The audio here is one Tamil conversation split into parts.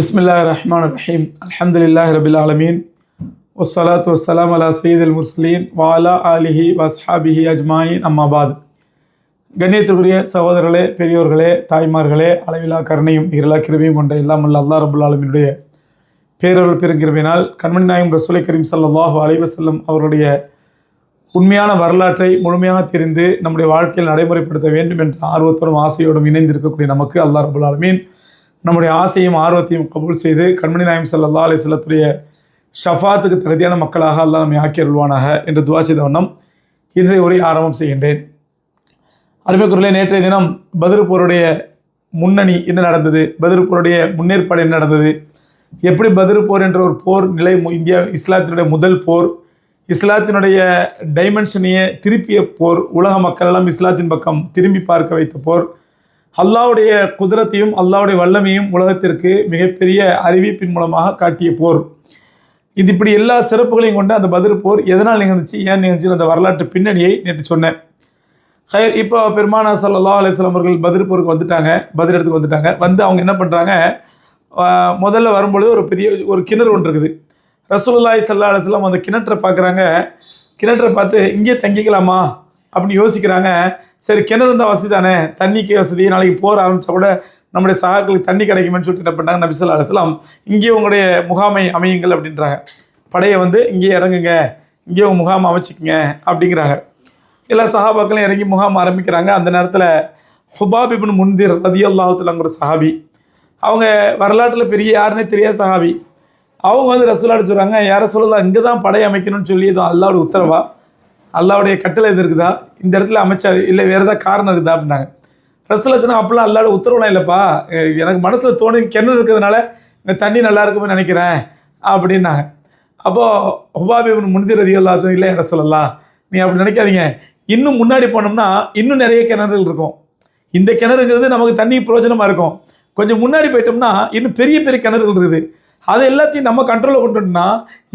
பிஸ்மில்லாஹிர் ரஹ்மானிர் ரஹீம். அல்ஹம்துலில்லாஹி ரபில் ஆலமீன். வஸ்ஸலாத்து வஸ்ஸலாம் அலா சய்யிதில் முர்சலீன் வ அலா ஆலிஹி வஸ்ஹாபிஹி அஜ்மாயின். அம்மாபாத். கண்ணியத்திற்குரிய சகோதரர்களே, பெரியோர்களே, தாய்மார்களே, அளவிலா கருணையும் நிகரிலா கிருபையும் கொண்ட எல்லாம் வல்ல அல்லாஹ் ரப்புல் ஆலமீனுடைய பேரருள் பெருங்கிருபினால் கண்மணி நாயகம் ரசூலை கரீம் ஸல்லல்லாஹு அலைஹி வஸல்லம் அவருடைய உண்மையான வரலாற்றை முழுமையாக தெரிந்து நம்முடைய வாழ்க்கையில் நடைமுறைப்படுத்த வேண்டும் என்ற ஆர்வத்தோடும் ஆசையோடும் இணைந்திருக்கக்கூடிய நமக்கு அல்லாஹ் ரப்புல் ஆலமீன் நம்முடைய ஆசையும் ஆர்வத்தையும் கபூல் செய்து கண்மணி நாயகம் ஸல்லல்லாஹு அலைஹி வஸல்லத்துடைய ஷஃபாத்துக்கு தகுதியான மக்களாக அல்லாஹ் நம்மை ஆக்கி அருள்வானாக என்று துஆ செய்த வண்ணம் இன்றைய உரை ஆரம்பம் செய்கின்றேன். அருமைக்குரியவர்களே, நேற்றைய தினம் பத்ர் போருடைய முன்னணி என்ன நடந்தது, பத்ர் போருடைய முன்னேற்பாடு என்ன நடந்தது, எப்படி பத்ர் போர் என்ற ஒரு போர் நிலை இந்தியா இஸ்லாத்தினுடைய முதல் போர், இஸ்லாத்தினுடைய டைமென்ஷனையே திருப்பிய போர், உலக மக்கள் எல்லாம் இஸ்லாத்தின் பக்கம் திரும்பி பார்க்க வைத்த போர், அல்லாஹ்வுடைய குதிரத்தையும் அல்லாஹ்வுடைய வல்லமையும் உலகத்திற்கு மிகப்பெரிய அறிவிப்பின் மூலமாக காட்டிய போர். இது இப்படி எல்லா சிறப்புகளையும் கொண்டு அந்த பத்ர் போர் எதனால் நிகழ்ந்துச்சு, ஏன் நிகழ்ச்சி, அந்த வரலாற்று பின்னணியை நேற்று சொன்னேன். இப்போ பெருமானா ஸல்லல்லாஹு அலைஹி வஸல்லம் அவர்கள் பத்ர் போருக்கு வந்துட்டாங்க, பத்ர் இடத்துக்கு வந்துட்டாங்க. வந்து அவங்க என்ன பண்ணுறாங்க, முதல்ல வரும்பொழுது ஒரு கிணறு ஒன்று இருக்குது. ரசூலுல்லாஹி ஸல்லல்லாஹு அலைஹி வஸல்லம் அந்த கிணற்றை பார்க்குறாங்க. கிணற்றை பார்த்து இங்கே தங்கிக்கலாமா அப்படின்னு யோசிக்கிறாங்க. சரி, கிணறு இருந்தால் வசதி தானே, தண்ணிக்கு வசதி, நாளைக்கு போர் ஆரம்பித்தா கூட நம்முடைய சகாக்களுக்கு தண்ணி கிடைக்குமென்னு சொல்லிட்டு என்ன பண்ணாங்க, நபி ஸல்லல்லாஹு அலைஹி வஸல்லம் இங்கே உங்களுடைய முகாமை அமையுங்கள் அப்படின்றாங்க. படையை வந்து இங்கே இறங்குங்க, இங்கே உங்கள் முகாமை அமைச்சிக்கங்க அப்படிங்கிறாங்க. எல்லா சஹாபாக்களும் இறங்கி முகாம் ஆரம்பிக்கிறாங்க. அந்த நேரத்தில் ஹுபாப் இப்னு முன்திர் ரலியல்லாஹு தஆலா ஒரு சஹாபி, அவங்க வரலாற்றில் பெரிய யாருன்னே தெரியாத சஹாபி. அவங்க வந்து ரசூலுல்லாஹ் சொல்கிறாங்க, யார சொல்லலாம், இங்கே தான் படை அமைக்கணும்னு சொல்லி எதுவும் அல்லாஹ்வுடைய உத்தரவா, அல்லாஹ்வுடைய கட்டளை எது இருக்குதா, இந்த இடத்துல அமைச்சா இல்லை வேறு ஏதாவது காரணம் இருக்குதா அப்படின்னாங்க. ரசூலுல்லாஹ் சொன்னாங்க, அப்பெல்லாம் அல்லாஹ்வுடைய உத்தரவுலாம் இல்லைப்பா, எனக்கு மனசில் தோணி கிணறு இருக்கிறதுனால இங்கே தண்ணி நல்லா இருக்கும்னு நினைக்கிறேன் அப்படின்னாங்க. அப்போது ஹுபாப் இப்னு முன்திர் ரலியல்லாஹு தஆலா இல்லை யார சொல்லலாம், நீ அப்படி நினைக்காதீங்க, இன்னும் முன்னாடி போனோம்னா இன்னும் நிறைய கிணறுகள் இருக்கும். இந்த கிணறுங்கிறது நமக்கு தண்ணி பிரயோஜனமாக இருக்கும். கொஞ்சம் முன்னாடி போயிட்டோம்னா இன்னும் பெரிய பெரிய கிணறுகள் இருக்குது. அதை எல்லாத்தையும் நம்ம கண்ட்ரோலில் கொண்டு வந்தோம்னா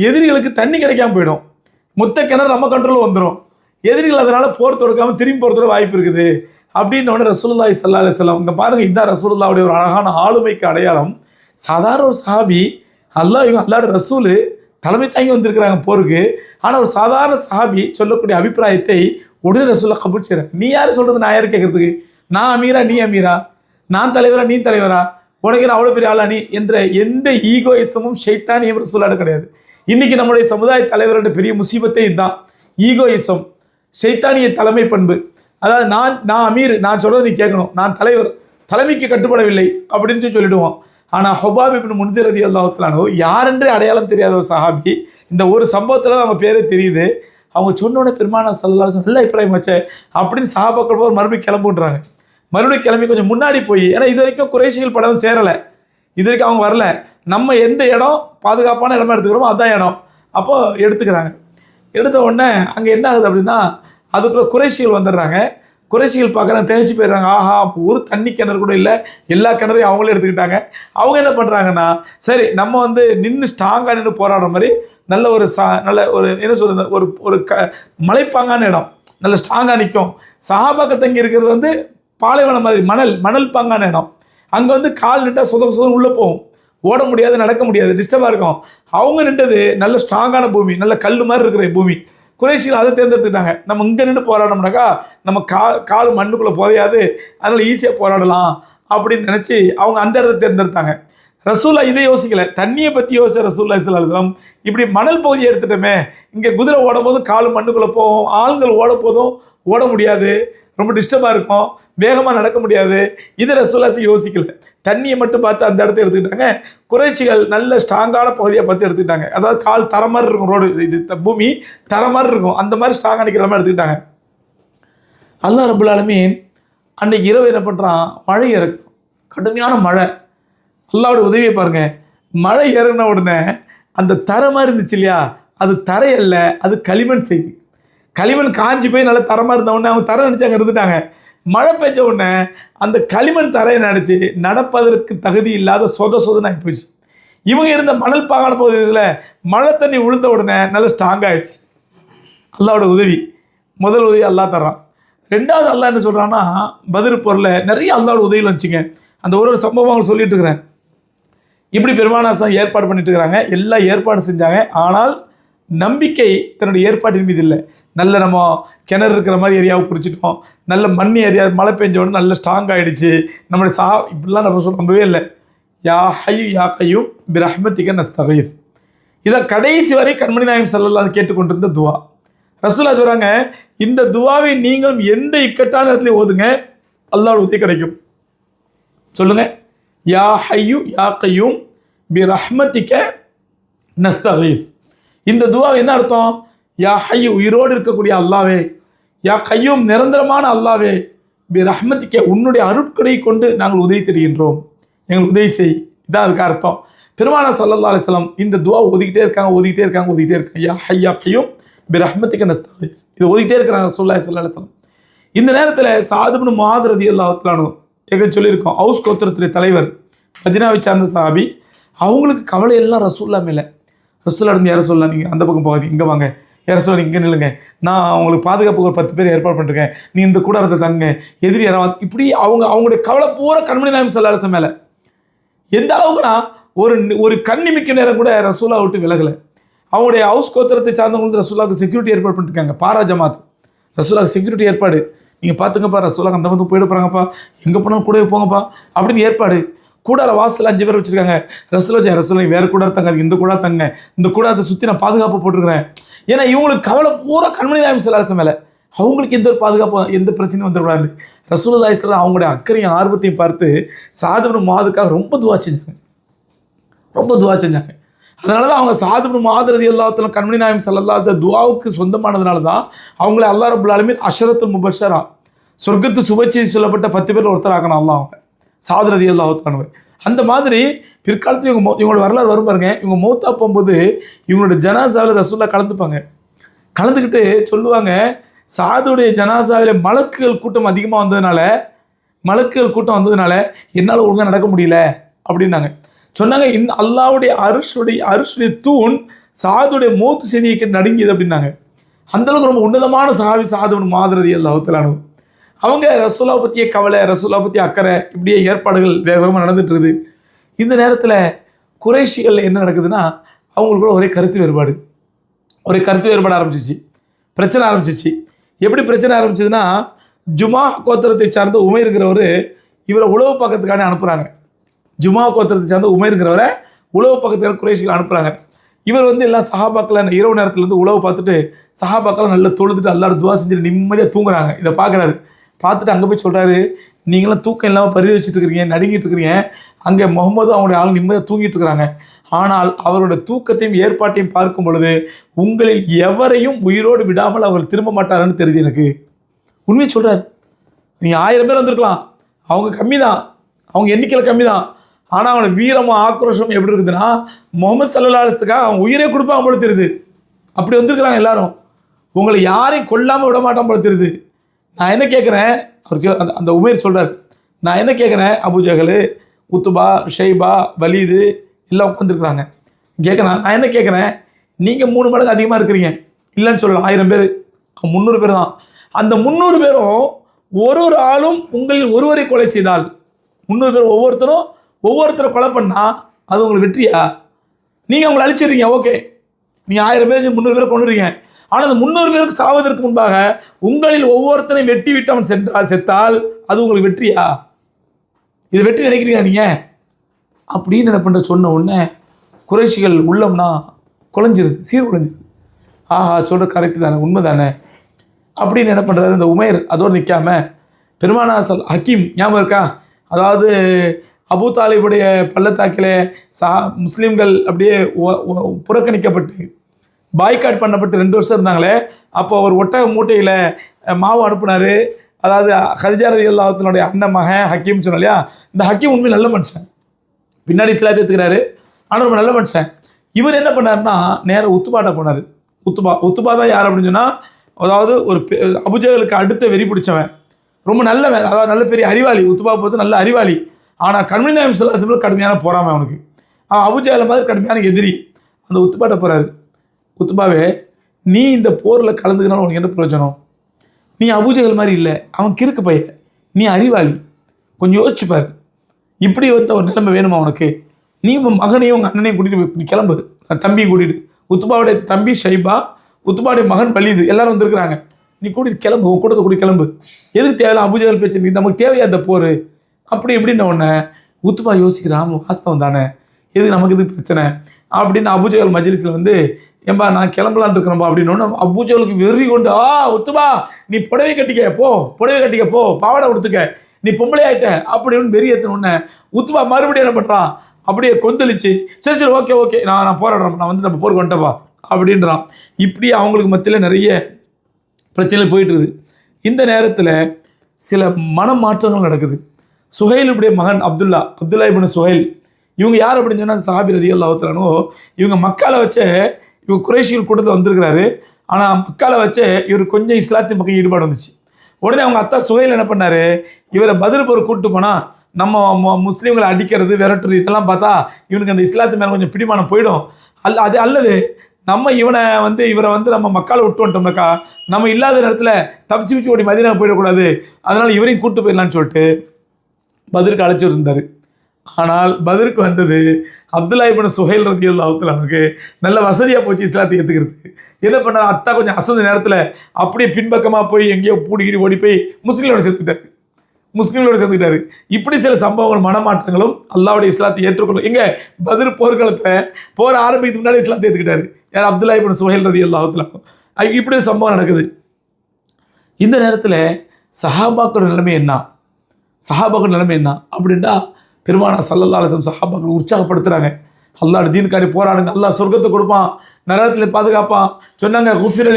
எதிரிகளுக்கு தண்ணி கிடைக்காம போயிடும். மொத்த கிணறு நம்ம கண்ட்ரோலில் வந்துடும். எதிரிகள் அதனால் போர் தொடுக்காமல் திரும்பி போகிறதுக்கு வாய்ப்பு இருக்குது அப்படின்னோடனே ரசூலுல்லாஹி ஸல்லல்லாஹு அலைஹி வஸல்லம் இங்கே பாருங்கள், இதுதான் ரசூலுல்லாஹ்வுடைய ஒரு அழகான ஆளுமைக்கு அடையாளம். சாதாரண ஒரு சஹாபி, அல்லாஹ்வுடைய ரசூலு தலைமை தாங்கி வந்திருக்கிறாங்க போருக்கு. ஆனால் ஒரு சாதாரண சஹாபி சொல்லக்கூடிய அபிப்பிராயத்தை உடனே ரசூலுல்லாஹ் கபூல் செய்கிறாங்க. நீ யார் சொல்கிறது, நான் யார் கேட்குறதுக்கு, நான் அமீரா நீ அமீரா, நான் தலைவரா நீ தலைவரா, உனக்கு அவ்வளோ பெரிய ஆளா நீ என்ற எந்த ஈகோயிசமும் ஷைத்தானியம் ரசூலுல்லாஹ் கிடையாது. இன்றைக்கி நம்முடைய சமுதாய தலைவரோட பெரிய முசீபத்தே இதுதான், ஈகோயிசம், ஷைத்தானிய தலைமை பண்பு. அதாவது நான் அமீர், நான் சொல்கிறது நீ கேட்கணும், நான் தலைவர், தலைமைக்கு கட்டுப்படவில்லை அப்படின்னு சொல்லிடுவோம். ஆனால் ஹுபாப் இப்னு முன்திர் ரலியல்லாஹு தஆலா யாரென்றே அடையாளம் தெரியாத ஒரு சஹாபி. இந்த ஒரு சம்பவத்தில் அவங்க பேரே தெரியுது. அவங்க சொன்னோன்னே பெருமானா ஸல்லல்லாஹு அலைஹி வஸல்லம் நல்ல அபிப்பிராயம் வச்சே அப்படின்னு சஹாபாக்கள் போது மறுபடியும் கிளம்புன்றாங்க. மறுபடியும் கிளம்பி கொஞ்சம் முன்னாடி போய், ஏன்னா இது வரைக்கும் குறைஷிகள் படம் சேரலை, இது வரைக்கும் அவங்க வரல, நம்ம எந்த இடம் பாதுகாப்பான இடமா எடுத்துக்கிறோமோ அதுதான் இடம். அப்போது எடுத்துக்கிறாங்க. எடுத்த உடனே அங்கே என்ன ஆகுது அப்படின்னா, அதுக்குள்ளே குறைஷிகள் வந்துடுறாங்க. குறைஷிகள் பார்க்குறாங்க, தேய்ச்சி போயிடுறாங்க. ஆஹா, ஒரு தண்ணி கிணறு கூட இல்லை, எல்லா கிணறையும் அவங்களே எடுத்துக்கிட்டாங்க. அவங்க என்ன பண்ணுறாங்கன்னா, சரி நம்ம வந்து நின்று ஸ்ட்ராங்காக நின்று போராடுற மாதிரி நல்ல ஒரு நல்ல ஒரு என்ன சொல்கிறது, ஒரு மலைப்பாங்கான இடம், நல்ல ஸ்ட்ராங்காக நிற்கும். சஹாபாக்கள் தங்கி இருக்கிறது வந்து பாலைவனம் மாதிரி மணல் பாங்கான இடம். அங்கே வந்து கால் நின்றால் சுதம் உள்ளே போகும், ஓட முடியாது, நடக்க முடியாது, டிஸ்டர்பாக இருக்கும். அவங்க நின்றது நல்ல ஸ்ட்ராங்கான பூமி, நல்ல கல் மாதிரி இருக்கிற பூமி. குறைஷிகள் அதை தேர்ந்தெடுத்துட்டாங்க. நம்ம இங்கே நின்று போராடணும்னாக்கா நம்ம கால் மண்ணுக்குள்ளே போதையாது, அதனால் ஈஸியாக போராடலாம் அப்படின்னு நினச்சி அவங்க அந்த இடத்த தேர்ந்தெடுத்தாங்க. ரசூலுல்லாஹ் இதை யோசிக்கலை, தண்ணியை பற்றி யோசிச்ச ரசூலுல்லாஹி ஸல்லல்லாஹு அலைஹி வஸல்லம் இப்படி மணல் பகுதியை எடுத்துட்டோமே, இங்கே குதிரை ஓடும் போதும் கால் மண்ணுக்குள்ளே போகும், ஆளுங்கள் ஓட போதும் ஓட முடியாது, ரொம்ப டிஸ்டர்பாக இருக்கும், வேகமாக நடக்க முடியாது. இது ரசூலுல்லாஹ் யோசிக்கலை, தண்ணியை மட்டும் பார்த்து அந்த இடத்த எடுத்துக்கிட்டாங்க. குறைஷிகள் நல்ல ஸ்ட்ராங்கான பகுதியை பார்த்து எடுத்துக்கிட்டாங்க. அதாவது கால் தர மாதிரி இருக்கும், ரோடு இது பூமி தர மாதிரி இருக்கும், அந்த மாதிரி ஸ்ட்ராங்காக நிற்கிற மாதிரி எடுத்துக்கிட்டாங்க. அல்லாஹ் ரப்புல் ஆலமீன் அன்றைக்கி இரவு என்ன பண்ணுறான், மழை இறக்கும், கடுமையான மழை. அல்லாஹ்வுடைய உதவியை பாருங்கள், மழை இறங்கின உடனே அந்த தரை மாதிரி இருந்துச்சு இல்லையா, அது தரை அல்ல, அது களிமண் செய்தி. களிமண் காஞ்சி போய் நல்லா தரமாக இருந்த உடனே அவங்க தரை நினச்சி அங்கே இருந்துட்டாங்க. மழை பெஞ்ச உடனே அந்த களிமண் தரையை நினச்சி நடப்பதற்கு தகுதி இல்லாத சொதன்னு ஆகி போயிடுச்சு. இவங்க இருந்த மணல் பாகான போகுது, இதில் மழை தண்ணி விழுந்த உடனே நல்லா ஸ்ட்ராங் ஆகிடுச்சு. அல்லாஹ்வோட உதவி, முதல் உதவி அல்லாஹ் தர்றான். ரெண்டாவது அல்லாஹ் என்ன சொல்கிறான்னா, பத்ர் போரில் நிறைய அல்லாஹ்வோட உதவியில் வந்துச்சுங்க. அந்த ஒரு சம்பவம் அவங்க சொல்லிட்டு இருக்கிறேன். இப்படி பெருமானார் ஏற்பாடு பண்ணிட்டு இருக்கிறாங்க, எல்லாம் ஏற்பாடு செஞ்சாங்க. ஆனால் நம்பிக்கை தன்னுடைய ஏற்பாட்டின் மீது இல்லை. நல்ல நம்ம கிணறு இருக்கிற மாதிரி ஏரியாவை பிடிச்சிட்டோம், நல்ல மண் ஏரியா, மழை பெஞ்ச உடனே நல்ல ஸ்ட்ராங் ஆகிடுச்சு, நம்மளுடைய இப்படிலாம் நம்ம நம்பவே இல்லை. யா ஹையு யா கையூம் பிரஹ்மத்திக நஸ்தகீஸ், இதை கடைசி வரை கண்மணி நாயகம் ஸல்லல்லாஹு அலைஹி கேட்டுக்கொண்டிருந்த துவா. ரசூலுல்லாஹ் சொல்கிறாங்க, இந்த துவாவை நீங்களும் எந்த இக்கட்டான இடத்துல ஓதுங்க, அல்லாஹ்வுடைய உதவி கிடைக்கும். சொல்லுங்கள், யா ஹையு யா கையூம் பிரஹ்மத்திக நஸ்தகீஸ். இந்த துவாவை என்ன அர்த்தம்? யா ஹையு உயிரோடு இருக்கக்கூடிய அல்லாவே, யா கையூம் நிரந்தரமான அல்லாவே, பிரஹ்மத்திக உன்னுடைய அருட்கொடை கொண்டு நாங்கள் உதவி தெரிகின்றோம், எங்களுக்கு உதவி செய். இதான் அதுக்கு அர்த்தம். பெருமானார் ஸல்லல்லாஹு அலைஹி வஸல்லம் இந்த துவா ஓதிக்கிட்டே இருக்காங்க. யா ஹையு யா கையூம் பிரஹ்மத்திக நஸ்தகீஸ், இது ஓதிக்கிட்டே இருக்கிறாங்க ரசூலுல்லாஹி ஸல்லல்லாஹு அலைஹி வஸல்லம். இந்த நேரத்தில் சஅத் இப்னு முஆத் ரலியல்லாஹு தஆலா அன்ஹு, எங்களுக்கு சொல்லியிருக்கோம், ஹவுஸ் கோத்திரத்துடைய தலைவர், மதீனாவை சார்ந்த சஹாபி. அவங்களுக்கு கவலை எல்லாம் ரசூலுல்லாஹ் மேலே. ரசூலுல்லாஹ் இருந்து யார சொல்லலாம், நீங்கள் அந்த பக்கம் போகாது, இங்கே வாங்க, யார சொல்ல இங்கே நில்லுங்க, நான் அவங்களுக்கு பாதுகாப்புக்கு ஒரு 10 பேர் ஏற்பாடு பண்ணிருக்கேன், நீ இந்த கூடாரத்தை தங்க, எதிரி யாராவது, இப்படி அவங்களுடைய கவலை பூரா கண்மணி நாயகம் ஸல்லல்லாஹு அலைஹி வஸல்லம் மேலே. எந்த அளவுக்குனா ஒரு கண்ணிமிக்க நேரம் கூட ரசூலுல்லாஹ் விட்டு விலகலை. அவங்களுடைய ஹவுஸ் கோத்திரத்தை சார்ந்தவங்களுக்கு ரசூலுல்லாஹ்க்கு செக்யூரிட்டி ஏற்பாடு பண்ணிருக்காங்க. பாரா ஜமாத் ரசூலுல்லாஹ்க்கு செக்யூரிட்டி ஏற்பாடு. நீங்கள் பார்த்துங்கப்பா, ரசூலுல்லாஹ் அந்த வந்து போயிட போகிறாங்கப்பா, எங்கே போனாலும் கூட போங்கப்பா அப்படின்னு ஏற்பாடு. கூடார வாசல் 5 பேர் வச்சுருக்காங்க. ரசூலுல்லாஹ் வேறு கூடார தங்க, இந்த கூடார தங்க, இந்த கூடாரத்தை சுற்றி நான் பாதுகாப்பு போட்டிருக்கிறேன். ஏன்னா இவங்களுக்கு கவலை பூரா கண்மணி நாயகம் ஸல்லல்லாஹு அலைஹி வஸல்லம் மேலே. அவங்களுக்கு எந்த ஒரு பாதுகாப்பு, எந்த பிரச்சனையும் வந்துடக்கூடாது. ரசூலுல்லாஹி ஸல்லல்லாஹு அவங்களுடைய அக்கறையும் ஆர்வத்தையும் பார்த்து சஅத் இப்னு முஆதுக்காக ரொம்ப துவா செஞ்சாங்க. அதனால தான் அவங்க சஅத் இப்னு முஆத் ரலியல்லாஹு தஆலா கண்மணி நாயகம் ஸல்லல்லாஹு அலைஹி வஸல்லம் துவாவுக்கு சொந்தமானதுனால தான் அவங்களை அல்லாஹ் ரப்பல் ஆலமீன் அஷரத்துல் முபஷரா, சொர்க்கத்து சுபச்செய்தி சொல்லப்பட்ட 10 பேர் ஒருத்தர் ஆக்கணும் அல்லாஹ் அவங்க சஅத் ரலியல்லாஹு தஆலா. அந்த மாதிரி பிற்காலத்தில் இவங்களோட வரலாறு வரும் பாருங்க. இவங்க மௌத்தா போகும்போது இவங்களோட ஜனாசாவில் ரசூலுல்லாஹ் கலந்துக்கிட்டு சொல்லுவாங்க, சஅதுடைய ஜனாசாவில் மலக்குகள் கூட்டம் அதிகமாக வந்ததுனால என்னால் ஒழுங்காக நடக்க முடியல அப்படின்னாங்க. சொன்னாங்க, இந்த அல்லாஹ்வுடைய அரிஷுடைய தூண் சஅதுடைய மௌத்து செய்தியை கேட்டு நடுங்கியது அப்படின்னாங்க. அந்தளவுக்கு ரொம்ப உன்னதமான சஹாபி சஅத் இப்னு முஆத் ரலியல்லாஹு தஆலா அன்ஹு. அவங்க ரசூலுல்லாஹ் பற்றிய கவலை, ரசூலுல்லாஹ் பற்றிய அக்கறை, இப்படியே ஏற்பாடுகள் வேகமாக நடந்துட்டு இருக்குது. இந்த நேரத்தில் குறைஷிகள் என்ன நடக்குதுன்னா, அவங்களுக்குள்ள ஒரே கருத்து வேறுபாடு ஆரம்பிச்சிச்சு, பிரச்சனை ஆரம்பிச்சிச்சு. எப்படி பிரச்சனை ஆரம்பிச்சதுன்னா, ஜுமா கோத்திரத்தை சார்ந்த உமைருங்கிறவர் இவரை உளவு பக்கத்துக்கான அனுப்புகிறாங்க. ஜுமா கோத்திரத்தை சார்ந்த உமைருங்கிறவரை உளவு பக்கத்துக்கான குறைஷிகள் அனுப்புகிறாங்க. இவர் வந்து எல்லாம் சஹாபாக்களை இரவு நேரத்தில் வந்து உளவு பார்த்துட்டு சஹாபாக்களை நல்லா தொழுதுட்டு அல்லாஹ்வோட துவா செஞ்சுட்டு நிம்மதியாக தூங்குறாங்க. இதை பார்த்துட்டு அங்கே போய் சொல்கிறாரு, நீங்களாம் தூக்கம் இல்லாமல் பரிதி வச்சுட்டு இருக்கிறீங்க, நடுங்கிட்டு இருக்கிறீங்க, அங்கே முகமது அவங்களுடைய ஆள் நிம்மதியாக தூங்கிட்டு இருக்கிறாங்க. ஆனால் அவரோட தூக்கத்தையும் ஏற்பாட்டையும் பார்க்கும் பொழுது உங்களில் எவரையும் உயிரோடு விடாமல் அவர் திரும்ப மாட்டாருன்னு தெரியுது எனக்கு. உண்மையை சொல்கிறார். நீங்கள் 1000 பேர் வந்திருக்கலாம், அவங்க கம்மி தான், அவங்க எண்ணிக்கையில் கம்மி தான். ஆனால் அவனோட வீரமும் ஆக்ரோஷமும் எப்படி இருக்குதுன்னா, முகமது ஸல்லல்லாஹு அலைஹி வஸல்லம் அவங்க உயிரே கொடுப்பாங்க போல தெரியுது. அப்படி வந்திருக்கிறாங்க எல்லாரும். உங்களை யாரையும் கொல்லாமல் விட மாட்டான் போல தெரியுது. நான் என்ன கேட்குறேன், அவர் அந்த உமைர் சொல்கிறார், நான் என்ன கேட்குறேன், அபூஜஹல், உத்துபா, ஷைபா, வலீது எல்லாம் உட்காந்துருக்குறாங்க. கேட்குறேன், நான் என்ன கேட்குறேன், நீங்கள் 3 மடங்கு அதிகமாக இருக்கிறீங்க, இல்லைன்னு சொல்லலாம். 1000 பேர், 300 பேர் தான். அந்த 300 பேரும் ஒரு ஆளும் உங்களில் ஒருவரை கொலை செய்தால், 300 பேர் ஒவ்வொருத்தரை கொலை பண்ணால் அது உங்களுக்கு வெற்றியா? நீங்கள் அவங்களை அழிச்சிடுறீங்க, ஓகே, நீங்கள் 1000 பேர் 300 பேர் கொண்டுறீங்க. ஆனால் அந்த 300 பேருக்கு சாவதற்கு முன்பாக உங்களில் ஒவ்வொருத்தரையும் வெட்டி விட்டு அவன் செத்தால் அது உங்களுக்கு வெற்றியா? இது வெற்றி நினைக்கிறீங்க நீங்கள் அப்படின்னு என்ன பண்ணுற சொன்ன உடனே குறைஷிகள் உள்ளம்னா சீர்குலைஞ்சிருது. ஆஹா, சொல்கிற கரெக்டு தானே, உண்மை தானே அப்படின்னு என்ன பண்ணுறாரு இந்த உமைர். அதோடு நிற்காமல் பெருமானார் ஹக்கீம் ஞாபகம் இருக்கா? அதாவது அபூ தாலிபுடைய பள்ளத்தாக்கிலே முஸ்லீம்கள் அப்படியே புறக்கணிக்கப்பட்டு பாய்காட் பண்ணப்பட்டு 2 வருஷம் இருந்தாங்களே. அப்போ அவர் ஒட்டக மூட்டையில் மாவு அனுப்புனார். அதாவது ஹதீஜா ரலியல்லாஹு அன்ஹாவுடைய அண்ணன் மகன் ஹக்கீம் சொன்னோம் இல்லையா? இந்த ஹக்கீம் உண்மையில் நல்ல மனுஷன், பின்னாடி இஸ்லாத்தை ஏற்றுக்கிறாரு, ஆனால் ரொம்ப நல்ல மனுஷன். இவர் என்ன பண்ணார்னா நேராக உத்துபாட்ட போனார். உத்துபா தான் யார் அப்படின்னு சொன்னால், அதாவது ஒரு அபூஜஹலுக்கு அடுத்த வெறி பிடிச்சவன், ரொம்ப நல்லவன், அதாவது நல்ல பெரிய அறிவாளி. உத்துபா போது நல்ல அறிவாளி. ஆனால் கண்மணி நாயகம் ஸல்லல்லாஹு அலைஹி வஸல்லம் கடுமையான போறாமை அவனுக்கு. அவன் அபூஜஹல் மாதிரி கடுமையான எதிரி. அந்த உத்துபாட்ட போகிறாரு. உத்துபாவே, நீ இந்த போரில் கலந்துக்கினாலும் உனக்கு என்ன பிரயோஜனம்? நீ அபூஜஹல் மாதிரி இல்லை, அவன் கிறுக்கு பையன், நீ அறிவாளி, கொஞ்சம் யோசிச்சுப்பார். இப்படி வந்து ஒரு நிலைமை வேணுமா உனக்கு? நீ உன் மகனையும் உங்கள் அண்ணனையும் கூட்டிகிட்டு நீ கிளம்பு, தம்பியும் கூட்டிகிட்டு, உத்துபாவுடைய தம்பி ஷைபா, உத்துபாவுடைய மகன் வலிது எல்லாரும் வந்திருக்கிறாங்க, நீ கூட்டிகிட்டு கிளம்பு, உன் கூட்டத்தை கூட்டி கிளம்பு, எதுக்கு தேவையில்ல அபூஜஹல் பேச்சு, நீ நமக்கு தேவையா அந்த போர் அப்படி எப்படின்ன உடனே உத்துபா யோசிக்கிறான், வாஸ்தவம் தானே, எது நமக்கு இது பிரச்சனை அப்படின்னு அபூஜஹல் மஜ்லிஸில் வந்து ஏன்பா நான் கிளம்பலான் இருக்கிறேன்பா அப்படின்னு அபூஜஹலுக்கு வெறி கொண்டு, உத்துபா நீ புடவை கட்டிக்க போ, புடவை கட்டிக்க போ, பாவாடை கொடுத்துக்க, நீ பொம்பளை ஆகிட்ட அப்படின்னு வெறி ஏற்றினோடனே உத்துபா மறுபடியும் என்ன பண்ணுறான், அப்படியே கொந்தளிச்சு சரி சரி ஓகே ஓகே நான் போராடுறேன், நான் வந்து நம்ம போருக்கு வந்துட்டப்பா அப்படின்றான். இப்படி அவங்களுக்கு மத்தியில் நிறைய பிரச்சனை போயிட்டுருது. இந்த நேரத்தில் சில மனமாற்றங்கள் நடக்குது. சுஹைலுடைய மகன் அப்துல்லா இப்னு சுஹைல், இவங்க யார் அப்படின்னு சொன்னால் சஹாபி ரலியல்லாஹு தஆலா. இவங்க மக்கால வச்ச இவங்க குறைஷிகள் கூட்டத்தில் வந்திருக்கிறாரு. ஆனால் மக்கால வச்ச இவர் கொஞ்சம் இஸ்லாத்தின் பக்கம் ஈடுபாடு வந்துச்சு. உடனே அவங்க அத்தா சுஹைல் என்ன பண்ணார், இவரை பதில் போர் கூப்பிட்டு போனால் நம்ம முஸ்லீம்களை அடிக்கிறது விரட்டுறது இதெல்லாம் பார்த்தா இவனுக்கு அந்த இஸ்லாத்து மேலே கொஞ்சம் பிடிமானம் போயிடும், அல்லது நம்ம இவரை வந்து நம்ம மக்களை விட்டு வந்துட்டோம்னாக்கா நம்ம இல்லாத நேரத்தில் தப்பிச்சு ஓடி மதீனா போயிடக்கூடாது, அதனால் இவரையும் கூப்பிட்டு போயிடலான்னு சொல்லிட்டு பத்ருக்கு அழைச்சிருந்தார். ஆனால் பத்ருக்கு வந்தது அப்துல்லா இப்னு சுஹைல் ரலியல்லாஹு தஆலா அவனுக்கு நல்ல வசதியாக போச்சு இஸ்லாத்தை ஏற்றுக்கிறதுக்கு. என்ன பண்ணார், அத்தா கொஞ்சம் அசந்த நேரத்தில் அப்படியே பின்பக்கமாக போய் எங்கேயோ பூடிக்கிடி ஓடி போய் முஸ்லீம்களோட சேர்த்துக்கிட்டாரு. இப்படி சில சம்பவங்கள் மனமாற்றங்களும் அல்லாஹ்வுடைய இஸ்லாத்தை ஏற்றுக்கொள்ளும். எங்கே பத்ர் போர்க்களத்தில் போர் ஆரம்பிக்கிறதுக்கு முன்னாடி இஸ்லாத்தை ஏற்றுக்கிட்டாரு யார், அப்துல்லா இப்னு சுஹைல் ரலியல்லாஹு தஆலா. இப்படி சம்பவம் நடக்குது. இந்த நேரத்தில் சஹாபாக்களோட நிலைமை என்ன அப்படின்னா, பெருமானா ஸல்லல்லாஹு அலைஹி வஸல்லம் சஹாபாக்கள் உற்சாகப்படுத்துகிறாங்க, அல்லாஹ்வுடைய தீனுக்காண்டி போராடுங்க, அல்லாஹ் சொர்க்கத்தை கொடுப்பான், நரகத்தில் பாதுகாப்பான். சொன்னாங்க குஃபிர